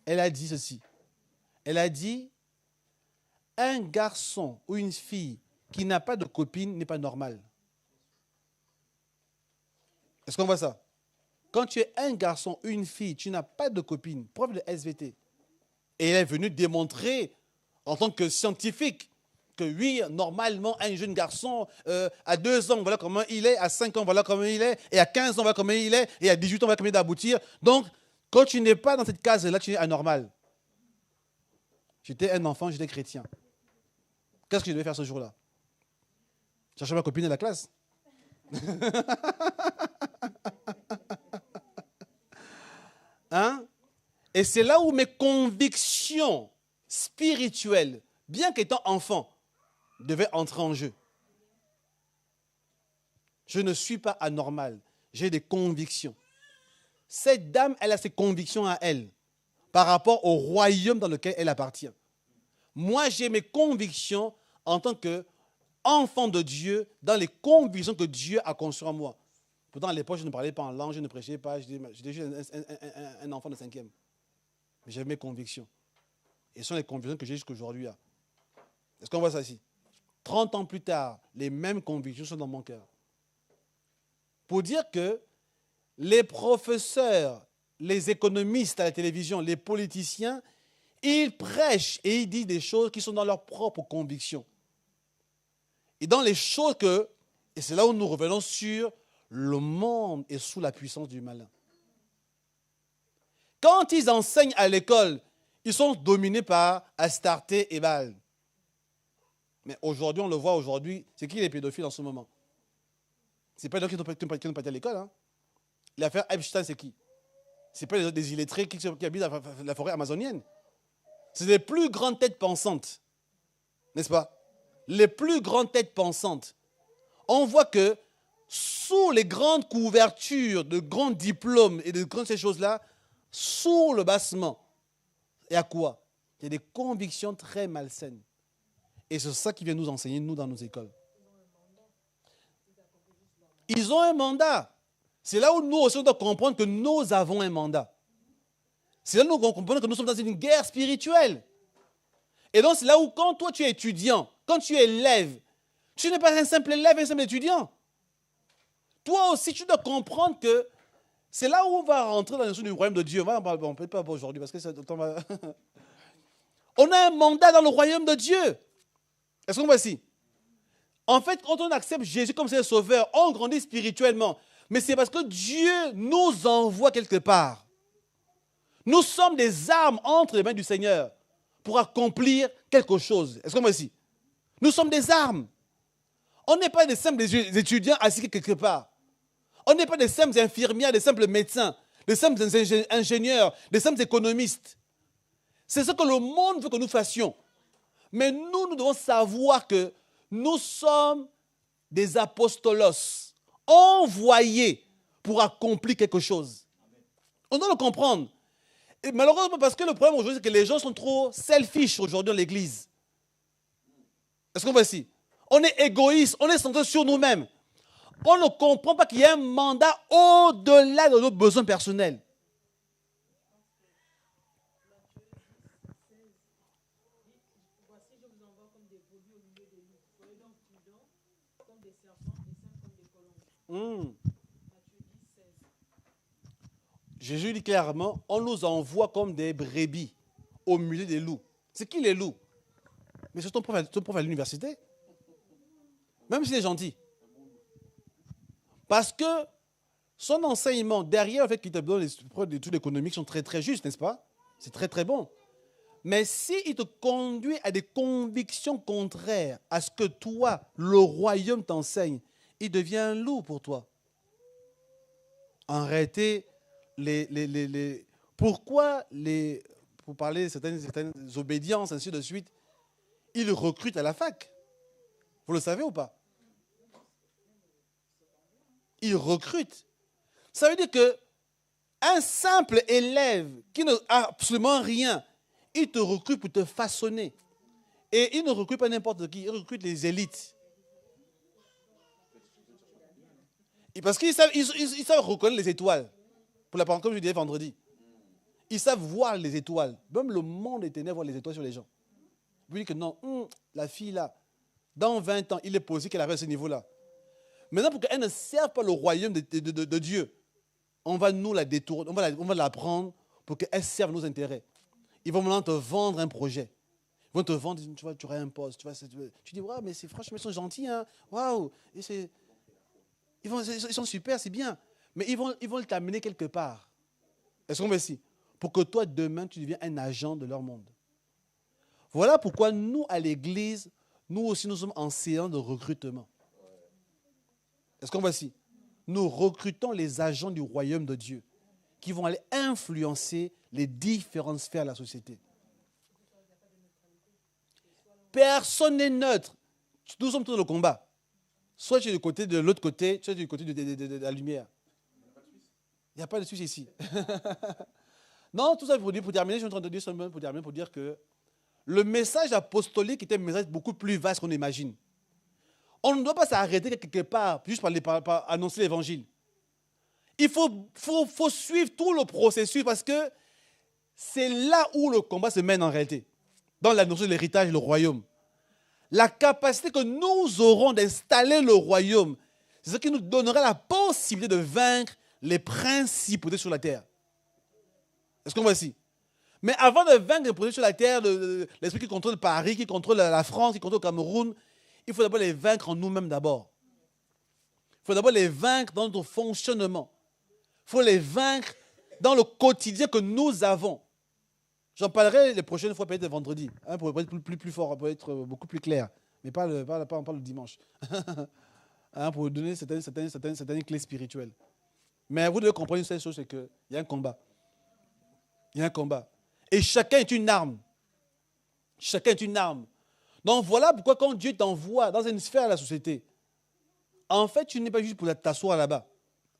elle a dit ceci. Elle a dit, un garçon ou une fille qui n'a pas de copine n'est pas normal. Est-ce qu'on voit ça? Quand tu es un garçon ou une fille, tu n'as pas de copine, prof de SVT. Et elle est venue démontrer, en tant que scientifique, que oui, normalement, un jeune garçon, à 2 ans, voilà comment il est, à 5 ans, voilà comment il est, et à 15 ans, voilà comment il est, et à 18 ans, voilà comment il est d'aboutir. Donc, quand tu n'es pas dans cette case-là, tu es anormal. J'étais un enfant, j'étais chrétien. Qu'est-ce que je devais faire ce jour-là? Chercher ma copine à la classe. Hein? Et c'est là où mes convictions spirituelles, bien qu'étant enfant, devaient entrer en jeu. Je ne suis pas anormal. J'ai des convictions. Cette dame, elle a ses convictions à elle par rapport au royaume dans lequel elle appartient. Moi, j'ai mes convictions en tant qu'enfant de Dieu, dans les convictions que Dieu a conçues en moi. Pourtant, à l'époque, je ne parlais pas en langue, je ne prêchais pas, j'étais juste un enfant de 5e. Mais j'avais mes convictions. Et ce sont les convictions que j'ai jusqu'à aujourd'hui. Est-ce qu'on voit ça ici? 30 ans plus tard, les mêmes convictions sont dans mon cœur. Pour dire que les professeurs, les économistes à la télévision, les politiciens, ils prêchent et ils disent des choses qui sont dans leurs propres convictions. Et dans les choses et c'est là où nous revenons sur le monde est sous la puissance du malin. Quand ils enseignent à l'école, ils sont dominés par Astarté et Baal. Mais aujourd'hui, on le voit aujourd'hui, c'est qui les pédophiles en ce moment? Ce n'est pas les gens qui n'ont pas été à l'école. Hein. L'affaire Epstein, c'est qui? Ce n'est pas des illettrés qui habitent dans la forêt amazonienne. C'est les plus grandes têtes pensantes. N'est-ce pas? Les plus grandes têtes pensantes. On voit que sous les grandes couvertures de grands diplômes et de grandes ces choses-là, sous le bassement, il y a quoi? Il y a des convictions très malsaines. Et c'est ça qui vient nous enseigner, nous, dans nos écoles. Ils ont un mandat. C'est là où nous aussi, on doit comprendre que nous avons un mandat. C'est là où nous comprenons que nous sommes dans une guerre spirituelle. Et donc, c'est là où, quand toi, tu es étudiant, quand tu es élève, tu n'es pas un simple élève, un simple étudiant. Toi aussi, tu dois comprendre que c'est là où on va rentrer dans la notion du royaume de Dieu. On ne peut pas aujourd'hui parce que ça va... On a un mandat dans le royaume de Dieu. Est-ce qu'on voit ici? En fait, quand on accepte Jésus comme son sauveur, on grandit spirituellement. Mais c'est parce que Dieu nous envoie quelque part. Nous sommes des armes entre les mains du Seigneur pour accomplir quelque chose. Est-ce qu'on voit ici? Nous sommes des armes. On n'est pas des simples étudiants assis quelque part. On n'est pas des simples infirmières, des simples médecins, des simples ingénieurs, des simples économistes. C'est ce que le monde veut que nous fassions. Mais nous devons savoir que nous sommes des apostolos, envoyés pour accomplir quelque chose. On doit le comprendre. Et malheureusement, parce que le problème aujourd'hui, c'est que les gens sont trop selfish aujourd'hui dans l'église. Est-ce qu'on voit ici? On est égoïste, on est centré sur nous-mêmes. On ne comprend pas qu'il y a un mandat au-delà de nos besoins personnels. Jésus dit clairement, on nous envoie comme des brebis au milieu des loups. C'est qui les loups? Mais c'est ton prof à l'université. Même s'il est gentil. Parce que son enseignement, derrière le fait qu'il te donne les études économiques sont très très justes, n'est-ce pas? C'est très très bon. Mais s'il te conduit à des convictions contraires à ce que toi, le royaume t'enseigne, il devient un loup pour toi. En réalité, pourquoi pour parler de certaines obédiences, ainsi de suite, ils recrutent à la fac? Vous le savez ou pas? Ils recrutent. Ça veut dire qu'un simple élève qui n'a absolument rien, il te recrute pour te façonner. Et il ne recrute pas n'importe qui, il recrute les élites. Et parce qu'ils savent reconnaître les étoiles. Comme je disais vendredi. Ils savent voir les étoiles. Même le monde des ténèbres voit les étoiles sur les gens. Vous dites que non, la fille là, dans 20 ans, il est possible qu'elle arrive à ce niveau-là. Maintenant, pour qu'elle ne serve pas le royaume de Dieu, on va nous la détourner, on va la prendre pour qu'elle serve nos intérêts. Ils vont maintenant te vendre un projet. Ils vont te vendre, tu vois, tu auras un poste. Tu dis, waouh, mais franchement, ils sont gentils, hein. Waouh. Ils sont super, c'est bien. Mais ils vont t'amener quelque part. Est-ce qu'on veut ici? Pour que toi, demain, tu deviens un agent de leur monde. Voilà pourquoi nous, à l'église, nous aussi, nous sommes enseignants de recrutement. Est-ce qu'on voit ici? Nous recrutons les agents du royaume de Dieu qui vont aller influencer les différentes sphères de la société. Personne n'est neutre. Nous sommes tous dans le combat. Soit tu es du côté de l'autre côté, soit tu es du côté de la lumière. Il n'y a pas de Suisse ici. Non, tout ça pour terminer, je suis en train de dire seulement pour dire que le message apostolique était un message beaucoup plus vaste qu'on imagine. On ne doit pas s'arrêter quelque part juste par annoncer l'évangile. Il faut suivre tout le processus parce que c'est là où le combat se mène en réalité. Dans la notion de l'héritage, le royaume. La capacité que nous aurons d'installer le royaume, c'est ce qui nous donnera la possibilité de vaincre les principautés sur la terre. Est-ce qu'on voit ici? Mais avant de vaincre les principautés sur la terre, l'esprit qui contrôle Paris, qui contrôle la France, qui contrôle le Cameroun, il faut d'abord les vaincre en nous-mêmes d'abord. Il faut d'abord les vaincre dans notre fonctionnement. Il faut les vaincre dans le quotidien que nous avons. J'en parlerai les prochaines fois, peut-être vendredi, hein, pour être plus fort, pour être beaucoup plus clair. Mais pas le dimanche. Hein, pour vous donner certaines clés spirituelles. Mais vous devez comprendre une seule chose, c'est qu'il y a un combat. Il y a un combat. Et chacun est une arme. Chacun est une arme. Donc voilà pourquoi quand Dieu t'envoie dans une sphère de la société, en fait, tu n'es pas juste pour t'asseoir là-bas.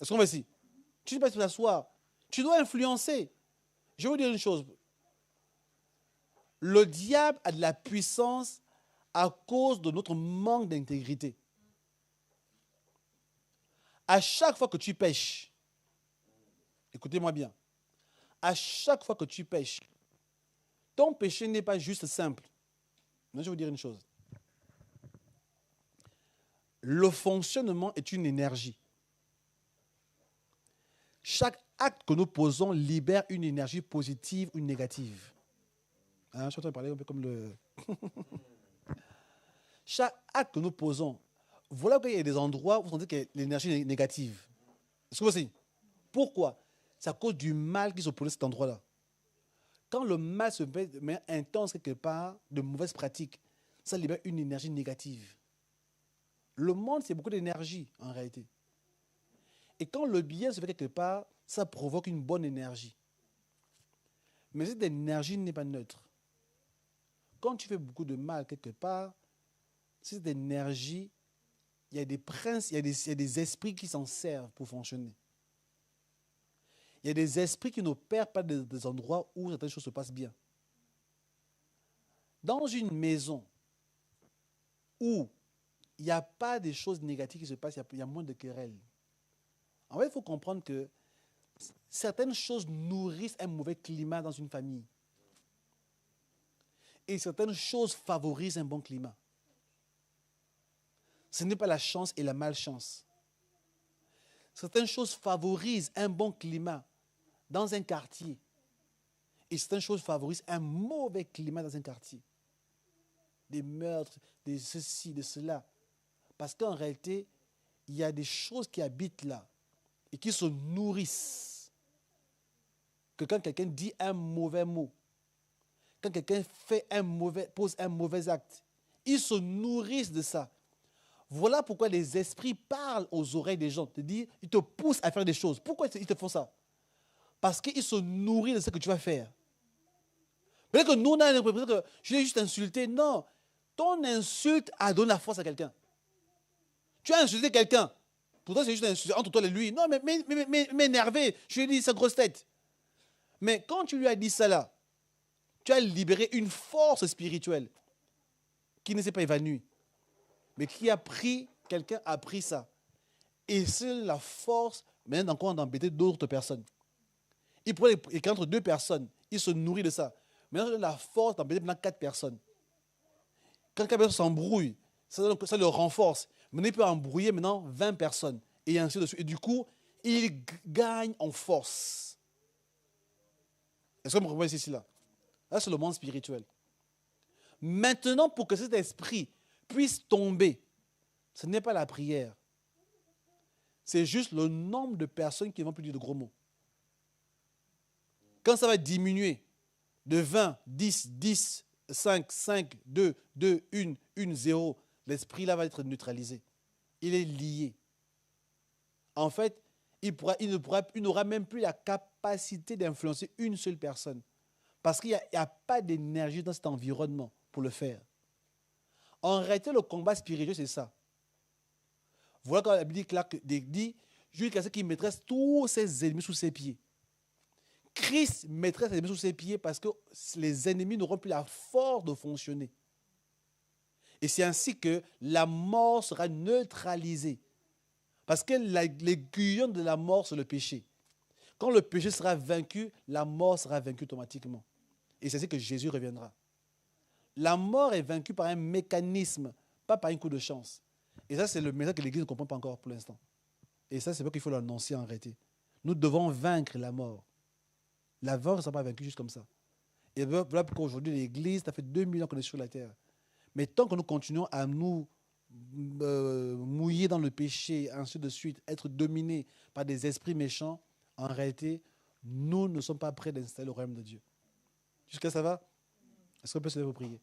Est-ce qu'on va ici? Tu n'es pas juste pour t'asseoir. Tu dois influencer. Je vais vous dire une chose. Le diable a de la puissance à cause de notre manque d'intégrité. À chaque fois que tu pêches, écoutez-moi bien, à chaque fois que tu pêches, ton péché n'est pas juste simple. Mais je vais vous dire une chose. Le fonctionnement est une énergie. Chaque acte que nous posons libère une énergie positive ou négative. Hein, je suis en train de parler un peu comme le... Chaque acte que nous posons, voilà qu'il y a des endroits où vous sentez que l'énergie est négative. Est-ce que vous voyez? Pourquoi? C'est à cause du mal qui se produit à cet endroit-là. Quand le mal se met intense quelque part, de mauvaises pratiques, ça libère une énergie négative. Le monde, c'est beaucoup d'énergie, en réalité. Et quand le bien se fait quelque part, ça provoque une bonne énergie. Mais cette énergie n'est pas neutre. Quand tu fais beaucoup de mal quelque part, cette énergie, il y a des princes, il y a des esprits qui s'en servent pour fonctionner. Il y a des esprits qui n'opèrent pas des endroits où certaines choses se passent bien. Dans une maison où il n'y a pas de choses négatives qui se passent, il y a moins de querelles. En fait, il faut comprendre que certaines choses nourrissent un mauvais climat dans une famille. Et certaines choses favorisent un bon climat. Ce n'est pas la chance et la malchance. Certaines choses favorisent un bon climat dans un quartier. Et certaines choses favorisent un mauvais climat dans un quartier. Des meurtres, de ceci, de cela. Parce qu'en réalité, il y a des choses qui habitent là et qui se nourrissent. Que quand quelqu'un dit un mauvais mot, quand quelqu'un pose un mauvais acte, ils se nourrissent de ça. Voilà pourquoi les esprits parlent aux oreilles des gens. Ils te poussent à faire des choses. Pourquoi ils te font ça? Parce qu'ils se nourrissent de ce que tu vas faire. Peut-être que nous, on a l'impression que je l'ai juste insulté. Non. Ton insulte a donné la force à quelqu'un. Tu as insulté quelqu'un. Pourtant, c'est juste un insulte entre toi et lui. Non, mais énervé. Je lui ai dit sa grosse tête. Mais quand tu lui as dit ça là, tu as libéré une force spirituelle qui ne s'est pas évanouie. Mais qui a pris, quelqu'un a pris ça. Et c'est la force, maintenant encore d'embêter d'autres personnes. Il pourrait, et qu'entre deux personnes, il se nourrit de ça. Maintenant, la force d'embêter maintenant 4 personnes. Quand quelqu'un s'embrouille, ça le renforce. Maintenant, il peut embrouiller maintenant 20 personnes. Et ainsi de suite. Et du coup, il gagne en force. Est-ce que vous comprenez ici là? Là, c'est le monde spirituel. Maintenant, pour que cet esprit puisse tomber, ce n'est pas la prière. C'est juste le nombre de personnes qui ne vont plus dire de gros mots. Quand ça va diminuer de 20, 10, 10, 5, 5, 2, 2, 1, 1, 0, l'esprit là va être neutralisé. Il est lié. En fait, il n'aura même plus la capacité d'influencer une seule personne. Parce qu'il n'y a pas d'énergie dans cet environnement pour le faire. En réalité, le combat spirituel, c'est ça. Voilà quand la Bible dit jusqu'à ce qu'il maîtrise tous ses ennemis sous ses pieds. Christ mettrait ses ennemis sous ses pieds parce que les ennemis n'auront plus la force de fonctionner. Et c'est ainsi que la mort sera neutralisée. Parce que l'aiguillon de la mort, c'est le péché. Quand le péché sera vaincu, la mort sera vaincue automatiquement. Et c'est ainsi que Jésus reviendra. La mort est vaincue par un mécanisme, pas par un coup de chance. Et ça, c'est le message que l'Église ne comprend pas encore pour l'instant. Et ça, c'est pas qu'il faut l'annoncer en réalité. Nous devons vaincre la mort. La mort ne sera pas vaincue juste comme ça. Et voilà pourquoi aujourd'hui, l'Église, ça fait 2000 ans qu'on est sur la terre. Mais tant que nous continuons à nous mouiller dans le péché, ainsi de suite, être dominés par des esprits méchants, en réalité, nous ne sommes pas prêts d'installer le royaume de Dieu. Jusqu'à ça va? Est-ce qu'on peut se lever pour prier?